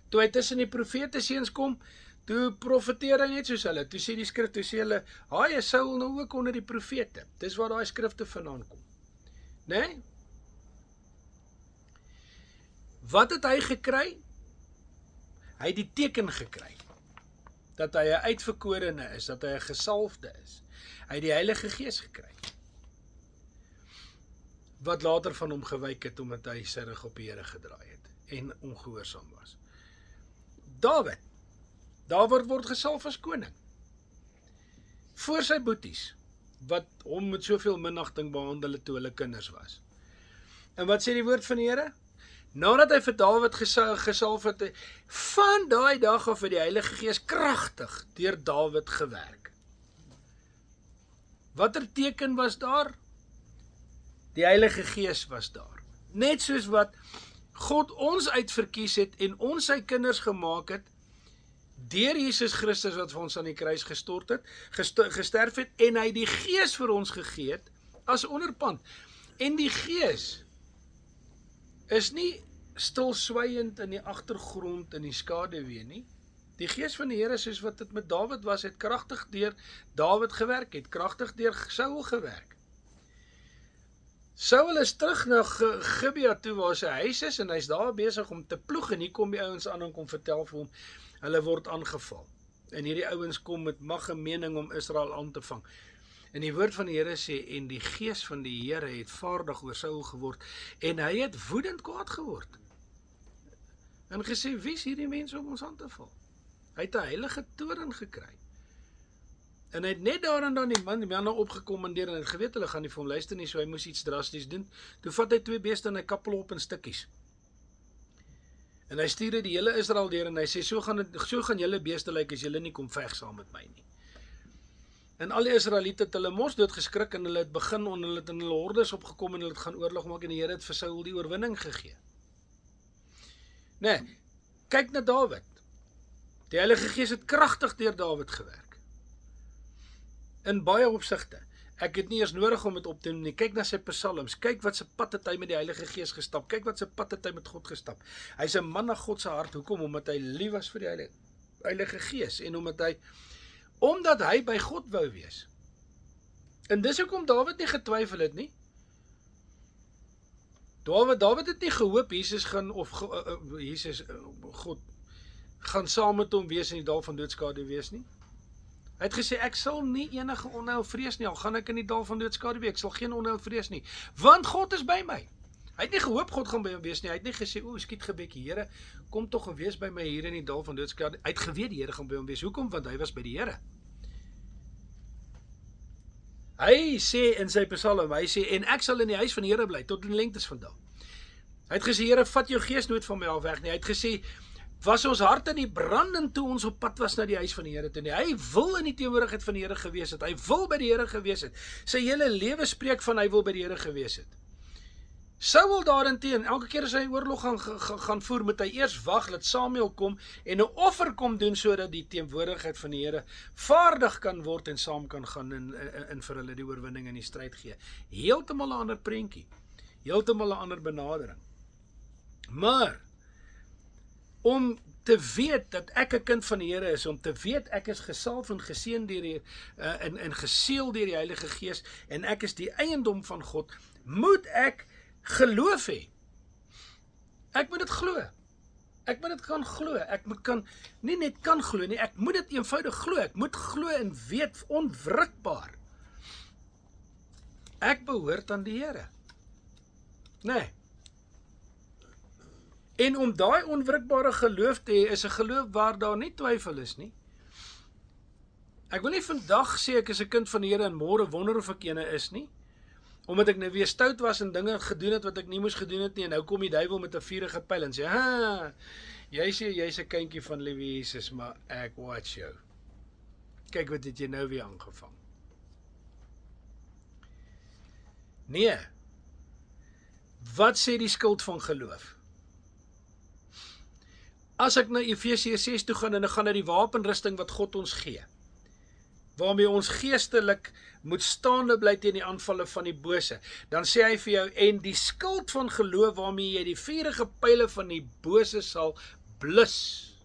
Toe hy tussen die profete seuns kom, toe profeteer hy net soos hulle, toe sê die skrif, toe sê hulle, hy is Saul nou ook onder die profete, dis waar daai skrifte vandaan kom. Nee? Wat het hy gekry? Hy het die teken gekry, dat hy 'n uitverkorene is, dat hy 'n gesalfde is. Hy het die Heilige Gees gekry, wat later van hom gewyk het, omdat hy sy rug op die Here gedraai het, en ongehoorsaam was. Dawid word gesalf as koning, voor sy boeties, wat hom met soveel minagting behandel het toe hulle kinders was. En wat sê die woord van die Here? Nadat hy vir Dawid gesalf het, van daai dag af het die Heilige Gees kragtig deur Dawid gewerk. Watter teken was daar? Die Heilige Gees was daar. Net soos wat God ons uitverkies het en ons sy kinders gemaak het, deur Jesus Christus wat vir ons aan die kruis gesterf het, en hy die Gees vir ons gegee het, as onderpand. En die Gees is nie stilswyend in die agtergrond in die skaduwee nie. Die Gees van die Here, soos wat dit met Dawid was, het kragtig deur Dawid gewerk, het kragtig deur Saul gewerk. Saul is terug na Gibea toe waar sy huis is, en hy's daar besig om te ploeg, en hier kom die ouens aan en kom vertel vir hom, hulle word aangeval. En hierdie ouens kom met mag en mening om Israel aan te vang. En die woord van die Here sê, en die Gees van die Here het vaardig oor Saul geword, en hy het woedend kwaad geword. En gesê, wie is hierdie mense om ons aan te val? Hy het 'n heilige toorn gekry. En hy het net daar en dan die man opgekommandeer en hy het geweet hulle gaan nie vir hom luister nie, so hy moes iets drasties doen. Toe vat hy 2 beeste en hy kap hulle op in stukkies. En hy stuur die hele Israel deur en hy sê, so gaan julle beeste lyk as julle nie kom veg saam met my nie. En al die Israeliete het hulle mos doodgeskrik en hulle het begin, hulle het in hulle hordes opgekom en hulle het gaan oorlog maak en die Here het vir Saul die oorwinning gegee. Nee, kyk na Dawid. Die Heilige Gees het kragtig deur Dawid gewerk. In baie opsigte. Ek het nie eers nodig om dit op te doen nie. Kyk na sy psalms. Kyk wat se pad het hy met die Heilige Gees gestap. Kyk wat se pad het hy met God gestap. Hy's 'n man na God se hart. Hoekom? Omdat hy lief was vir die Heilige Gees en omdat hy by God wou wees. En dis hoekom Dawid nie getwyfel het nie. Dawid het nie gehoop God gaan saam met hom wees in die dal van doodskade wees nie. Hy het gesê, ek sal nie enige onheil vrees nie, al gaan ek in die dal van doodskade wees, ek sal geen onheil vrees nie, want God is by my. Hy het nie gehoop God gaan by hom wees nie, hy het nie gesê, skiet gebekkie, Here, kom tog en wees by my hier in die dal van doodskade. Hy het geweet die Here gaan by hom wees, hoekom? Want hy was by die Here. Hy sê in sy psalm, hy sê, en ek sal in die huis van die Here bly, tot in lengtes van dae. Hy het gesê, Here, vat jou gees nooit van my af weg nie. Hy het gesê, was ons harte nie brandend toe ons op pad was na die huis van die Here toe nie. Hy wil in die teenwoordigheid van die Here gewees het. Hy wil by die Here gewees het. Sy hele lewe spreek van hy wil by die Here gewees het. Saul daarenteen, elke keer as hy oorlog gaan voer, moet hy eers wag, laat Samuel kom en 'n offer kom doen, sodat die teenwoordigheid van die Here vaardig kan word en saam kan gaan en vir hulle die oorwinning in die stryd gee. Heeltemal 'n ander prentjie. Heeltemal 'n ander benadering. Maar om te weet dat ek 'n kind van die Here is, om te weet ek is gesalf en geseën deur en geseël deur die Heilige Gees en ek is die eiendom van God, moet ek geloof hê. Ek moet dit glo. Ek moet dit kan glo. Ek moet nie net kan glo nie, ek moet dit eenvoudig glo. Ek moet glo en weet onwrikbaar. Ek behoort aan die Here. Nee. En om daai onwrikbare geloof te hê, is 'n geloof waar daar nie twyfel is nie. Ek wil nie vandag sê ek is 'n kind van die Here en môre wonder of ek ene is nie. Omdat ek nou weer stout was en dinge gedoen het wat ek nie moes gedoen het nie, en nou kom die duiwel met 'n vuurige pyl en sê, jy sê jy's 'n kindjie van liewe Jesus, maar ek watch jou. Kyk wat het jy nou weer aangevang. Nee. Wat sê die skild van geloof? As ek na Efesiërs 6 toe gaan en ek gaan na die wapenrusting wat God ons gee, waarmee ons geestelik moet staande bly teen die aanvalle van die bose, dan sê hy vir jou, en die skild van geloof waarmee jy die vuurige pyle van die bose sal blus.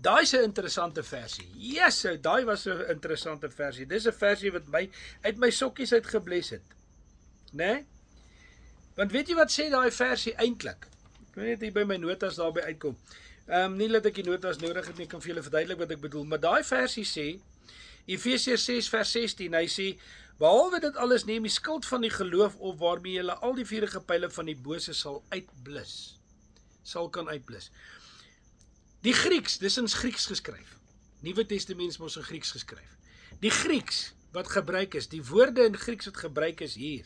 Daai is 'n interessante versie. Yes, daai was 'n interessante versie. Dis 'n versie wat my uit my sokkies uit gebles het. Né? Want weet jy wat sê daai versie eintlik? Ek weet net hier by my notas daarby uitkom. Nie dat ek die notas nodig het nie, kan vir julle verduidelik wat ek bedoel, maar daai versie sê, Efesiërs 6 vers 16, hy sê, behalwe dit alles neem die skild van die geloof op, waarmee julle al die vuurige pyle van die bose sal uitblus. Sal kan uitblus. Die Grieks, dis in Grieks geskryf. Nuwe Testament mos in Grieks geskryf. Die Grieks wat gebruik is, die woorde in Grieks wat gebruik is hier,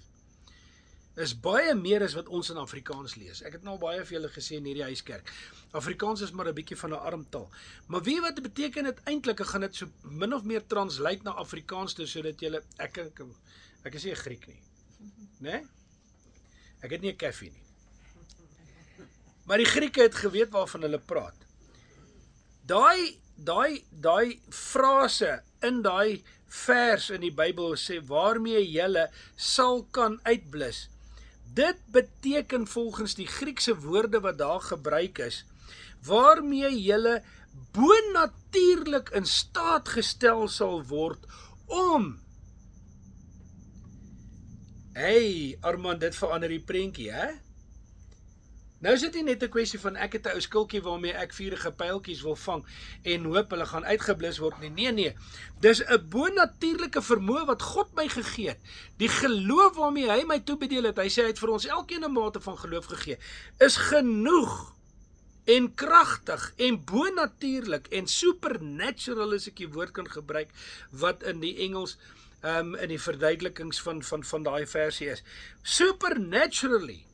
is baie meer as wat ons in Afrikaans lees. Ek het nou baie vir julle gesê in hierdie huiskerk. Afrikaans is maar 'n bietjie van 'n armtaal. Maar weet wat dit beteken dit eintlik? Ek gaan dit so min of meer translate na Afrikaans toe, sodat julle, ek is nie 'n Griek nie. Né? Ek het nie 'n koffie nie. Maar die Grieke het geweet waarvan hulle praat. Daai frase in daai vers in die Bybel sê, waarmee julle sal kan uitblus. Dit beteken volgens die Griekse woorde wat daar gebruik is, waarmee julle bonatuurlik in staat gestel sal word om. Hey, Armand, dit verander die prentjie, hè? Nou is dit nie net 'n kwessie van ek het 'n ou skiltjie waarmee ek vuurige pyltjies wil vang en hoop hulle gaan uitgeblus word nie. Nee. Dis 'n bonatuurlike vermoë wat God my gegee het. Die geloof waarmee hy my toebedeel het, hy sê hy het vir ons elkeen 'n mate van geloof gegee, is genoeg en kragtig en bonatuurlik en supernatural, as ek die woord kan gebruik, wat in die Engels in die verduidelikings van daai versie is. Supernaturally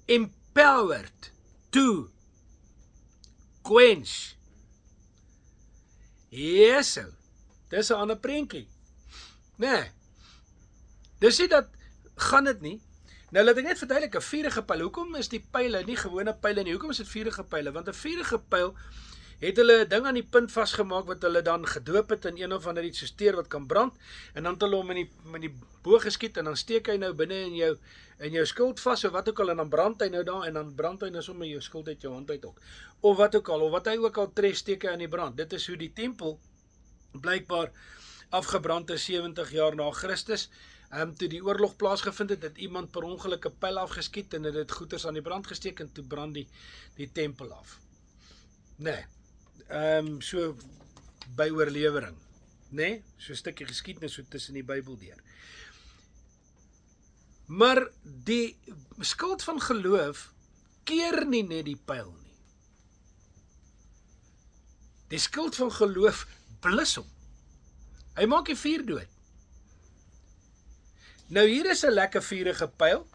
empowered to quench. Yes, dis 'n ander prentjie. Nee, dis nie dat, gaan dit nie. Nou laat ek net verduidelik, 'n vuurige pyl, hoekom is die pyle nie gewone pyle nie, hoekom is dit vuurige pyle? Want 'n vuurige pyl het hulle 'n ding aan die punt vasgemaak wat hulle dan gedoop het in een of ander iets so steur wat kan brand, en dan het hulle hom in die boog geskiet, en dan steek hy nou binne in jou skild vas, of wat ook al, en dan brand hy nou daar, en dan brand hy nou sommer jou skild uit jou hand uit ook, of wat ook al, of wat hy ook al tref, steek hy aan die brand. Dit is hoe die tempel blykbaar afgebrand is 70 jaar na Christus. Toe die oorlog plaasgevind het, het iemand per ongeluk 'n pyl afgeskiet en het dit goeders aan die brand gesteek, en toe brand die tempel af. Nee, so by oorlewering, nee, so 'n stukkie geskiedenis so tussen die Bybel deur. Maar die skild van geloof keer nie net die pyl nie. Die skild van geloof blus hom. Hy maak die vuur dood. Nou hier is 'n lekker vuurige pyl.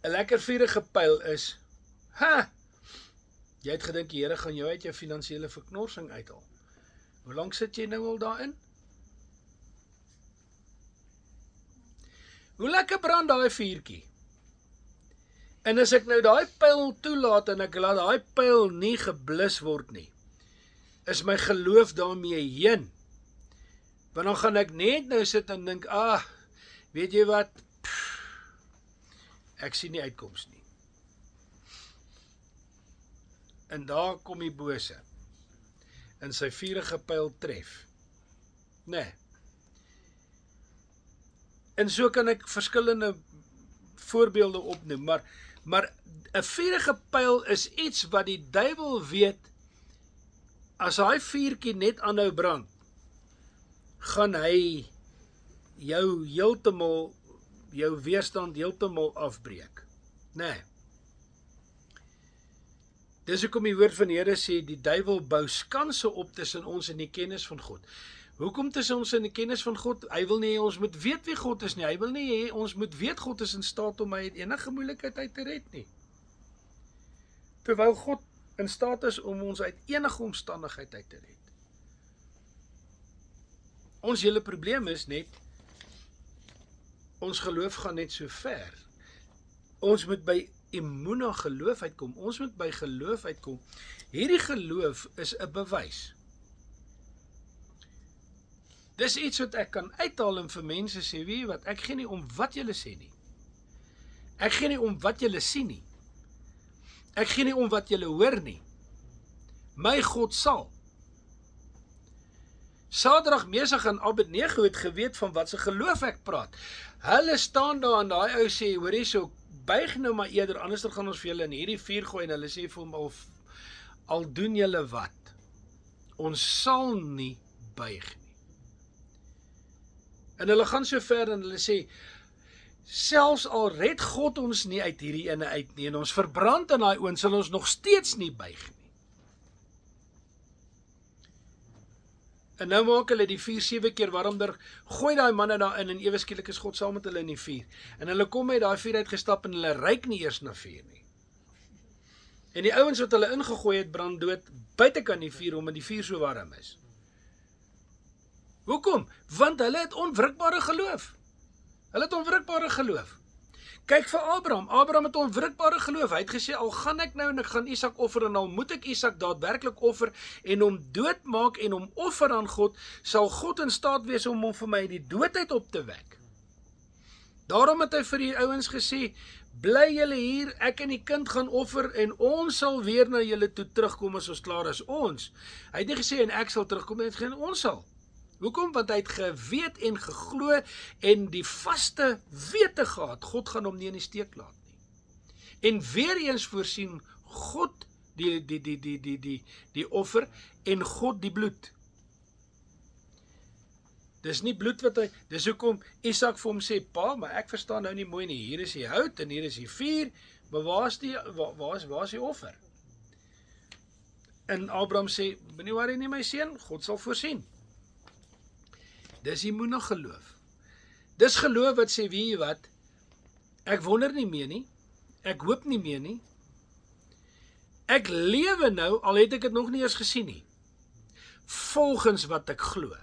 Een lekker vuurige pyl is, jy het gedink die Here gaan jou uit jou finansiële verknorsing uithaal. Hoe lank sit jy nou al daarin? Hoe lekker brand daai vuurtjie? En as ek nou daai pyl toelaat en ek laat daai pyl nie geblus word nie, is my geloof daarmee heen. Want dan gaan ek net nou sit en dink, weet jy wat, ek sien nie uitkoms nie. En daar kom die bose, en sy vuurige pyl tref. Nee. En so kan ek verskillende voorbeelde opnoem, maar 'n vuurige pyl is iets wat die duiwel weet, as hy vuurtjie net aanhou brand, gaan hy jou weerstand heeltemal afbreek. Nee. Dis hoekom die woord van die Here sê, die duiwel bou skanse op tussen ons en die kennis van God. Hoekom tussen ons en die kennis van God? Hy wil nie hê ons moet weet wie God is nie. Hy wil nie hê ons moet weet God is in staat om my uit enige moeilikheid uit te red nie. Terwyl God in staat is om ons uit enige omstandigheid uit te red. Ons hele probleem is net, ons geloof gaan net so ver. Ons moet by immuuna geloof uitkom. Ons moet by geloof uitkom. Hierdie geloof is 'n bewys. Dis iets wat ek kan uithaal en vir mense sê, weet jy wat, ek gee nie om wat julle sê nie. Ek gee nie om wat julle sien nie. Ek gee nie om wat julle hoor nie. My God sal. Sadrag, Mesach en Abednego het geweet van wat se geloof ek praat. Hulle staan daar en daai ou sê, hoor hierso, buig nou maar eerder, anders gaan ons vir julle in hierdie vuur gooi, en hulle sê vir hom, al doen julle wat, ons sal nie buig nie. En hulle gaan so ver en hulle sê, selfs al red God ons nie uit hierdie ene uit nie, en ons verbrand in daai oond, sal ons nog steeds nie buig nie. En nou maak hulle die vuur 7 keer warmer, gooi daai manne daarin, en ewe skielik is God saam met hulle in die vuur. En hulle kom uit daai vuur uitgestap, en hulle ruik nie eers na vuur nie. En die ouens wat hulle ingegooi het, brand dood, buitekant die vuur, omdat die vuur so warm is. Hoekom? Want hulle het onwrikbare geloof. Hulle het onwrikbare geloof. Kyk vir Abraham. Abraham het onwrikbare geloof. Hy het gesê, al gaan ek nou en ek gaan Isak offer, en al moet ek Isak daadwerklik offer, en hom doodmaak en hom offer aan God, sal God in staat wees om hom vir my die doodheid op te wek. Daarom het hy vir die ouens gesê, bly julle hier, ek en die kind gaan offer, en ons sal weer na julle toe terugkom as ons klaar is. Ons. Hy het nie gesê, en ek sal terugkom, hy het gesê, ons sal. Hoekom? Want hy het geweet en geglo en die vaste wete gehad, God gaan hom nie in die steek laat nie. En weer eens voorsien God die offer en God die bloed. Dis nie bloed wat hy, dis hoekom Isak vir hom sê, pa, maar ek verstaan nou nie mooi nie, hier is die hout en hier is die vuur, maar waar is die offer? En Abraham sê, moenie worry nie my seun, God sal voorsien. Dis immuune geloof. Dis geloof wat sê, weet jy wat, ek wonder nie meer nie, ek hoop nie meer nie, ek lewe nou, al het ek dit nog nie eens gesien nie, volgens wat ek glo.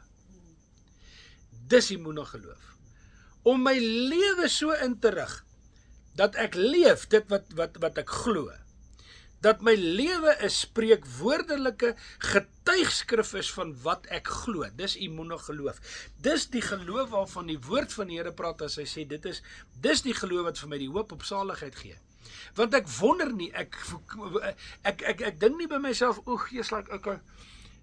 Dis immuune geloof. Om my lewe so in te rig, dat ek leef dit wat ek glo. Dat my lewe 'n spreekwoordelike getuigskrif is van wat ek glo. Dis immuune geloof. Dis die geloof waarvan die woord van die Here praat as hy sê, dis die geloof wat vir my die hoop op saligheid gee. Want ek wonder nie, ek dink nie by myself,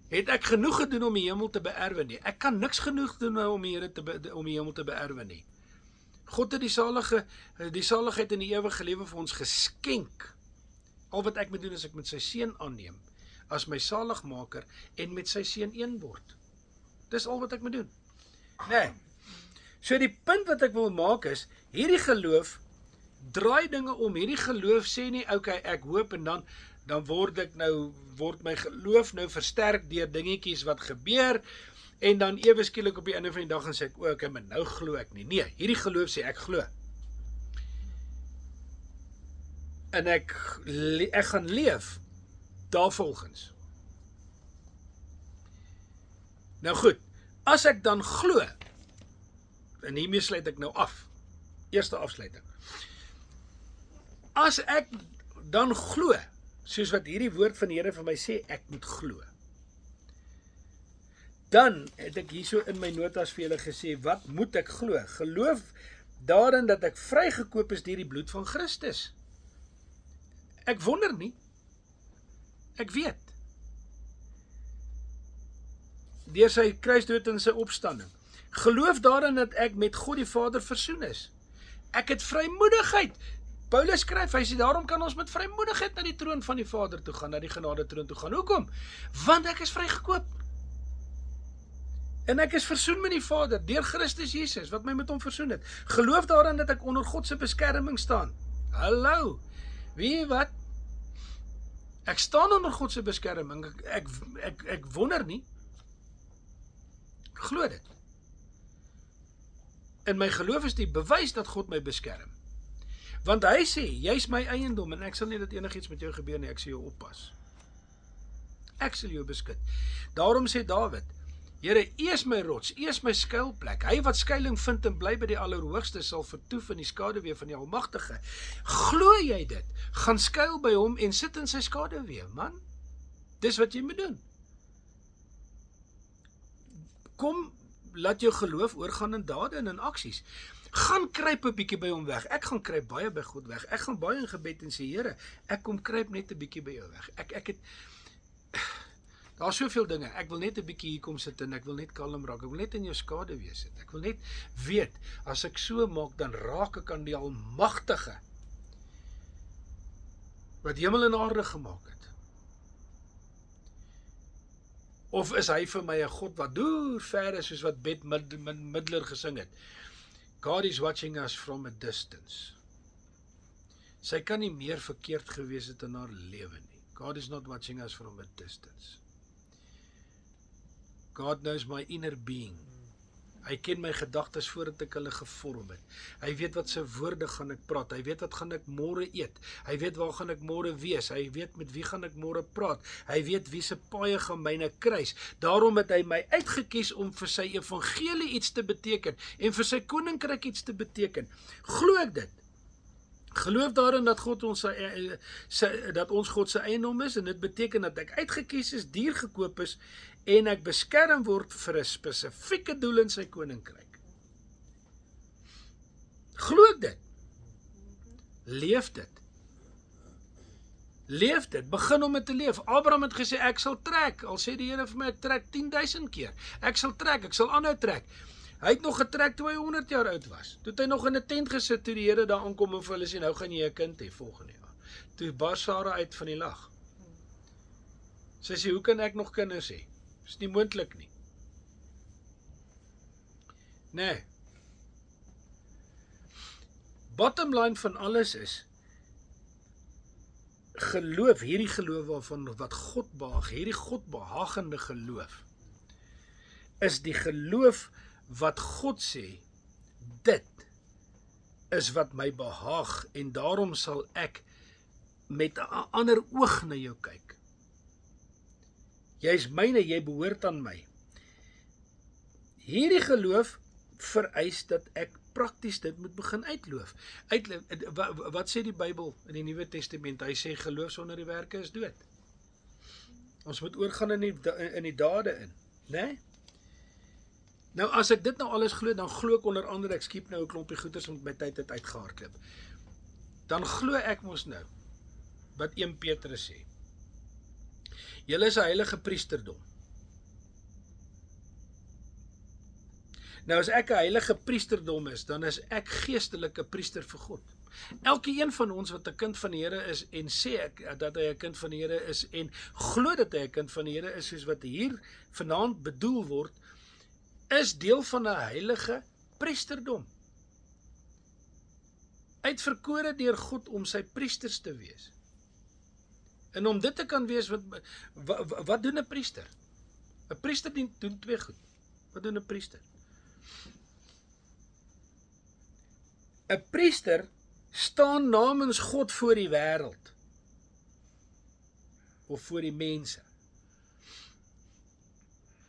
het ek genoeg gedoen om die hemel te beerwe nie. Ek kan niks genoeg doen om die hemel te beerwe nie. God het die saligheid in die ewige lewe vir ons geskenk. Al wat ek moet doen is ek met sy seun aanneem as my saligmaker en met sy seun een word. Dis al wat ek moet doen. Nee. So die punt wat ek wil maak is, hierdie geloof draai dinge om. Hierdie geloof sê nie, okay, ek hoop en dan word my geloof nou versterk deur dingetjies wat gebeur en dan ewe skielik op die einde van die dag en sê ek, okay, maar nou glo ek nie. Nee, hierdie geloof sê ek glo. En ek gaan leef daarvolgens. Nou goed, as ek dan glo, en hiermee sluit ek nou af, eerste afsluiting. As ek dan glo, soos wat hierdie woord van die Here vir my sê, ek moet glo. Dan het ek hierso in my notas vir julle gesê, wat moet ek glo? Geloof daarin dat ek vrygekoop is deur die bloed van Christus. Ek wonder nie, ek weet. Deur sy kruisdood en sy opstanding. Geloof daarin dat ek met God die Vader versoen is. Ek het vrymoedigheid. Paulus skryf, hy sê, daarom kan ons met vrymoedigheid na die troon van die Vader toe gaan, na die genade troon toe gaan. Hoekom? Want ek is vrygekoop. En ek is versoen met die Vader, deur Christus Jesus, wat my met hom versoen het. Geloof daarin dat ek onder God se beskerming staan. Hallo, weet jy wat? Ek staan onder God se beskerming, ek wonder nie, ek glo dit. En my geloof is die bewys dat God my beskerm. Want hy sê, jy is my eiendom, en ek sal nie dat enigiets met jou gebeur nie, ek sal jou oppas. Ek sal jou beskut. Daarom sê Dawid, Here, U is my rots, U is my skuilplek. Hy wat skuiling vind en bly by die Allerhoogste sal vertoef in die skaduwee van die Almagtige. Glo jy dit? Gaan skuil by hom en sit in sy skaduwee, man. Dis wat jy moet doen. Kom, laat jou geloof oorgaan in dade en in aksies. Gaan kruip 'n bietjie by hom weg. Ek gaan kruip baie by God weg. Ek gaan baie in gebed en sê, Here, ek kom kruip net 'n bietjie by jou weg. Daar's soveel dinge. Ek wil net 'n bietjie hier kom sit en ek wil net kalm raak. Ek wil net in jou skaduwee sit. Ek wil net weet, as ek so maak, dan raak ek aan die Almagtige wat hemel en aarde gemaak het. Of is hy vir my 'n God wat deur ver is, soos wat Bette Midler gesing het? God is watching us from a distance. Sy kan nie meer verkeerd gewees het in haar lewe nie. God is not watching us from a distance. God knows my inner being. Hy ken my gedagtes voordat ek hulle gevorm het. Hy weet wat se woorde gaan ek praat. Hy weet wat gaan ek môre eet. Hy weet waar gaan ek môre wees. Hy weet met wie gaan ek môre praat. Hy weet wie se paaie gaan myne kruis. Daarom het hy my uitgekies om vir sy evangelie iets te beteken en vir sy koninkryk iets te beteken. Glo ek dit? Geloof daarin dat God ons God se eiendom is, en dit beteken dat ek uitgekies is, duur gekoop is en ek beskerm word vir 'n spesifieke doel in sy koninkryk. Glo ek dit? Leef dit. Leef dit, begin om dit te leef. Abraham het gesê, ek sal trek, al sê die Here vir my, ek trek 10.000 keer. Ek sal trek, ek sal aanhou trek. Hy het nog getrek toe hy 100 jaar oud was. Toe het hy nog in 'n tent gesit, toe die Here daar aankom en vir hulle sê, nou gaan jy 'n kind hê volgende jaar. Toe bars Sara uit van die lag. Sy sê, hoe kan ek nog kinders hê? Is nie moontlik nie. Nee. Bottom line van alles is, geloof, hierdie geloof waarvan wat God behaag, hierdie Godbehagende geloof, is die geloof wat God sê, dit is wat my behaag, en daarom sal ek met 'n ander oog na jou kyk. Jy is myne, jy behoort aan my. Hierdie geloof vereis dat ek prakties dit moet begin uitleef. Wat sê die Bybel in die Nuwe Testament? Hy sê geloof sonder die werke is dood. Ons moet oorgaan in die dade in, né? Nou as ek dit nou alles glo, dan glo ek onder andere, ek skiep nou 'n klompie goeders met my tyd het uitgehardloop. Dan glo ek mos nou wat 1 Petrus sê. Julle is 'n heilige priesterdom. Nou as ek 'n heilige priesterdom is, dan is ek geestelike priester vir God. Elkeen van ons wat 'n kind van die Here is en sê ek dat hy 'n kind van die Here is en glo dat hy 'n kind van die Here is, soos wat hier vanaand bedoel word, is deel van 'n heilige priesterdom. Uitverkore deur God om sy priesters te wees. En om dit te kan wees, wat doen 'n priester? 'n Priester doen twee goed. Wat doen 'n priester? 'n Priester staan namens God voor die wêreld. Of voor die mense.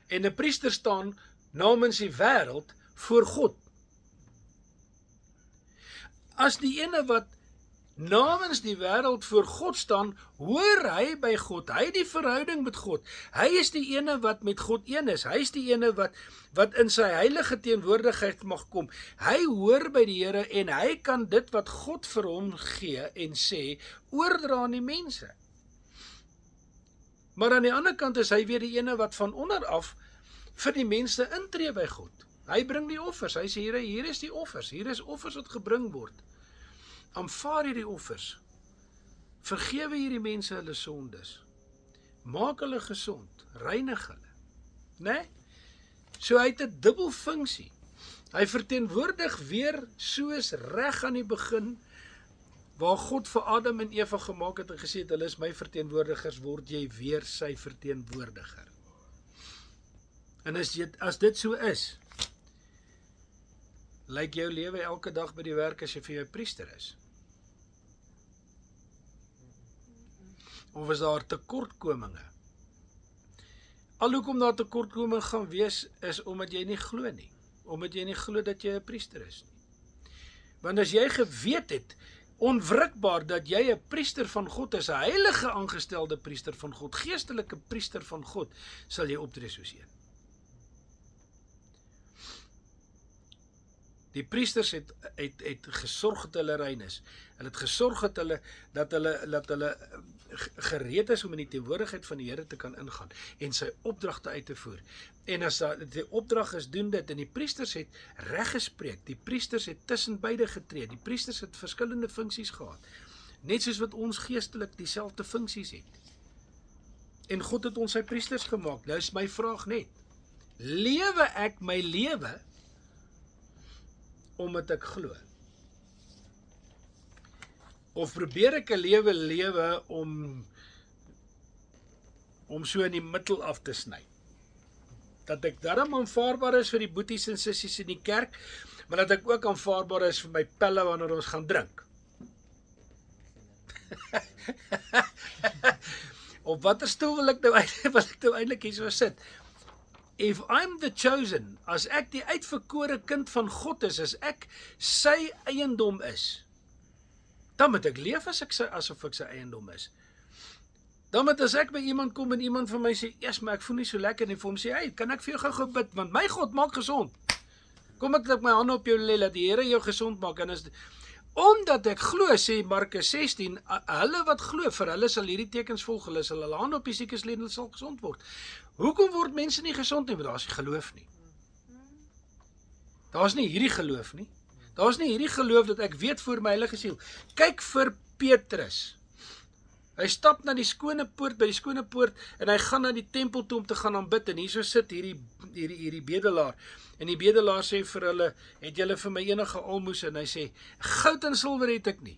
En 'n priester staan namens die wêreld voor God. As die ene wat namens die wêreld voor God staan, hoor hy by God, hy het die verhouding met God, hy is die ene wat met God een is, hy is die ene wat in sy heilige teenwoordigheid mag kom, hy hoor by die Here en hy kan dit wat God vir hom gee en sê, oordra aan die mense. Maar aan die ander kant is hy weer die ene wat van onder af vir die mense intree by God. Hy bring die offers, hy sê hier is die offers, hier is offers wat gebring word. Aanvaar hierdie offers, vergewe hierdie mense hulle sondes, maak hulle gesond, reinig hulle, né? So hy het 'n dubbel funksie, hy verteenwoordig weer soos reg aan die begin, waar God vir Adam en Eva gemaak het en gesê het, hulle is my verteenwoordigers, word jy weer sy verteenwoordiger. En as dit so is, lyk jou lewe elke dag by die werk as jy vir jou priester is? Of is daar tekortkominge? Al hoekom daar tekortkoming gaan wees, is omdat jy nie glo nie. Omdat jy nie glo dat jy 'n priester is nie. Want as jy geweet het, onwrikbaar, dat jy 'n priester van God is, 'n heilige aangestelde priester van God, geestelike priester van God, sal jy optree soos een. Die priesters het gesorg dat hulle rein is. Hulle het gesorg dat hulle gereed is om in die teenwoordigheid van die Here te kan ingaan en sy opdragte uit te voer. En as die opdrag is, doen dit, en die priesters het reg gespreek, die priesters het tussen beide getree, die priesters het verskillende funksies gehad, net soos wat ons geestelik dieselfde funksies het. En God het ons sy priesters gemaak. Nou is my vraag net, lewe ek my lewe omdat ek glo? Of probeer ek 'n lewe om so in die middel af te sny? Dat ek darm aanvaarbaar is vir die boeties en sissies in die kerk, maar dat ek ook aanvaarbaar is vir my pelle wanneer ons gaan drink. Op watter stoel wil ek nou eintlik hier so sit? If I'm the chosen, as ek die uitverkore kind van God is, as ek sy eiendom is, dan moet ek leef asof ek sy eiendom is. Dan moet as ek by iemand kom en iemand van my sê, "Eers, maar ek voel nie so lekker nie," vir hom sê, "Hey, kan ek vir jou gou bid, want my God maak gesond. Kom ek my hande op jou lê, dat die Here jou gesond maak." En omdat ek glo, sê Markus 16, hulle wat glo, vir hulle sal hierdie tekens volg, hulle sal hulle hande op die siekes lê en hulle sal gesond word. Hoekom word mense nie gesond nie? Want daar is nie geloof nie. Daar is nie hierdie geloof nie. Daar is nie hierdie geloof dat ek weet voor my heilige siel. Kyk vir Petrus. Hy stap na die skone poort, by die skone poort, en hy gaan na die tempel toe om te gaan aanbid, en hierso sit hierdie bedelaar, en die bedelaar sê vir hulle, het julle vir my enige almoes, en hy sê, goud en silwer het ek nie.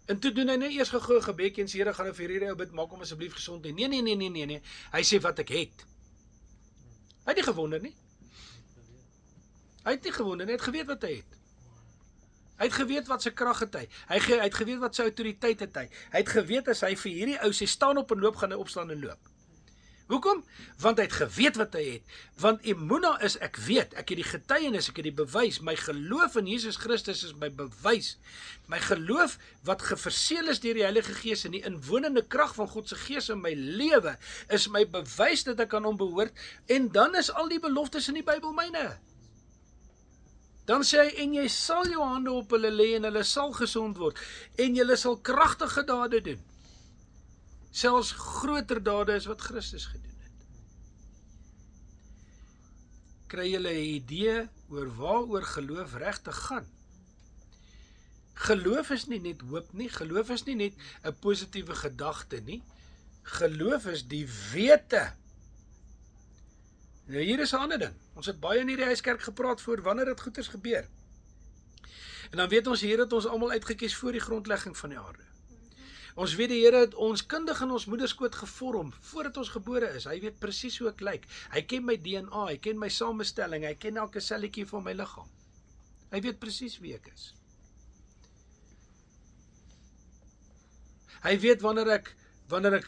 En toe doen hy net eers gou 'n gebedjie en sê, Here, gaan nou vir hierdie ou bid, maak hom asseblief gesond. Nee. Hy sê wat ek het. Hy het nie gewonder nie. Hy het geweet wat hy het. Hy het geweet wat sy krag het hy. Hy het geweet wat sy autoriteit het hy. Hy het geweet as hy vir hierdie ou sê, staan op en loop, gaan hy opstaan en loop. Hoekom? Want hy het geweet wat hy het. Want emuna is ek weet, ek het die getuienis, ek het die bewys. My geloof in Jesus Christus is my bewys. My geloof wat geverseel is deur die Heilige Gees en die inwonende krag van God se Gees in my lewe is my bewys dat ek aan hom behoort, en dan is al die beloftes in die Bybel myne. Dan sê hy, en jy sal jou hande op hulle lê en hulle sal gesond word, en julle sal kragtige dade doen. Selfs groter dade is wat Christus gedoen het. Kry julle 'n idee oor waaroor geloof regtig gaan? Geloof is nie net hoop nie, geloof is nie net 'n positiewe gedagte nie. Geloof is die wete. Nou hier is 'n ander ding. Ons het baie in hierdie huiskerk gepraat voor wanneer dit goeders gebeur. En dan weet ons, Here het ons almal uitgekies voor die grondlegging van die aarde. Ons weet die Here het ons kundig in ons moederskoot gevorm, voordat ons gebore is. Hy weet presies hoe ek lyk. Hy ken my DNA, hy ken my samestelling, hy ken elke selletjie van my liggaam. Hy weet presies wie ek is. Hy weet wanneer ek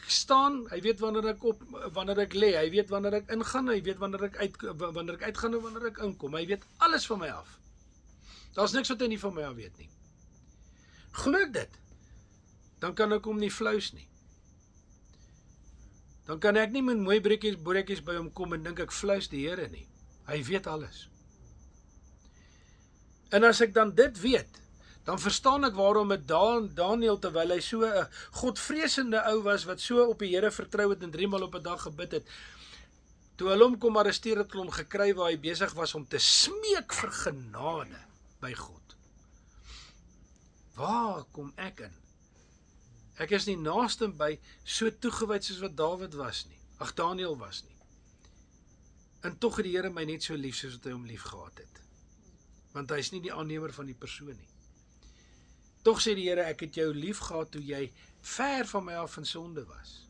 staan, hy weet wanneer ek lê, hy weet wanneer ek ingaan, hy weet wanneer ek uitgaan en wanneer ek inkom. Hy weet alles van my af. Daar's niks wat hy nie van my af weet nie. Glo ek dit? Dan kan ek hom nie flous nie. Dan kan ek nie met mooi broodjies by hom kom en dink ek flous die Here nie. Hy weet alles. En as ek dan dit weet, dan verstaan ek waarom met Daniel, terwyl hy so 'n godvreesende ou was, wat so op die Here vertrou het en 3 maal op 'n dag gebid het, toe hulle hom kom arresteer het, hom gekry waar hy besig was om te smeek vir genade by God. Waar kom ek in? Ek is nie naaste by so toegewyd soos wat Daniel was nie. En tog het die Here my net so lief soos wat hy hom lief gehad het. Want hy is nie die aannemer van die persoon nie. Tog sê die Here, ek het jou lief gehad toe jy ver van my af in sonde was.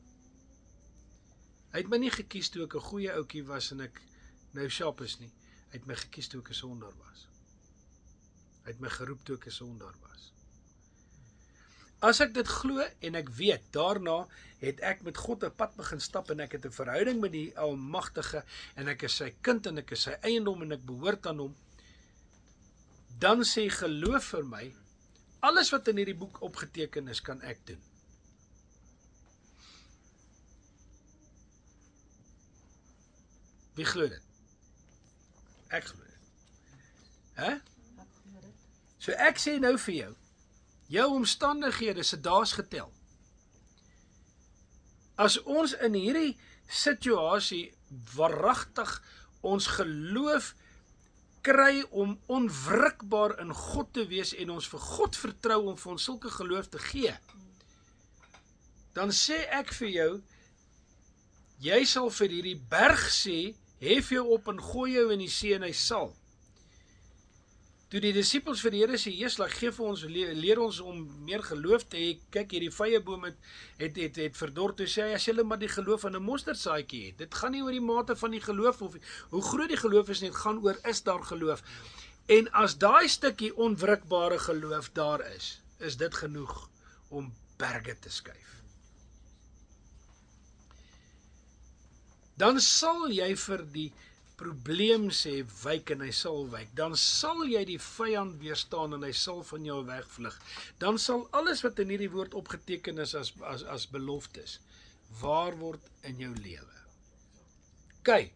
Hy het my nie gekies toe ek 'n goeie ouetjie was en ek nou sharp is nie. Hy het my gekies toe ek 'n sondaar was. Hy het my geroep toe ek 'n sondaar was. As ek dit glo en ek weet, daarna het ek met God 'n pad begin stap en ek het 'n verhouding met die Almagtige en ek is sy kind en ek is sy eiendom en ek behoort aan hom, dan sê geloof vir my, alles wat in hierdie boek opgeteken is, kan ek doen. Wie glo dit? Ek glo dit. So ek sê nou vir jou omstandighede se daas getel. As ons in hierdie situasie waaragtig ons geloof kry om onwrikbaar in God te wees en ons vir God vertrou om vir ons sulke geloof te gee, dan sê ek vir jou, jy sal vir hierdie berg sê, hef jou op en gooi jou in die see en hy sal. Toe die disippels vir die Here sê, Jesus, gee vir ons, leer ons om meer geloof te hê. Kyk, hierdie vyeboom het verdor. Toe sê hy, as julle maar die geloof van 'n mosterdsaadjie het. Dit gaan nie oor die mate van die geloof of hoe groot die geloof is nie, dit gaan oor, is daar geloof? En as daai stukkie onwrikbare geloof daar is dit genoeg om berge te skuif. Dan sal jy vir die probleem sê, wyk en hy sal wyk. Dan sal jy die vyand weerstaan en hy sal van jou wegvlug. Dan sal alles wat in hierdie woord opgeteken is as beloftes, waar word in jou lewe. Okay.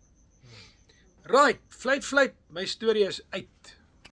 Right, fluit, my storie is uit.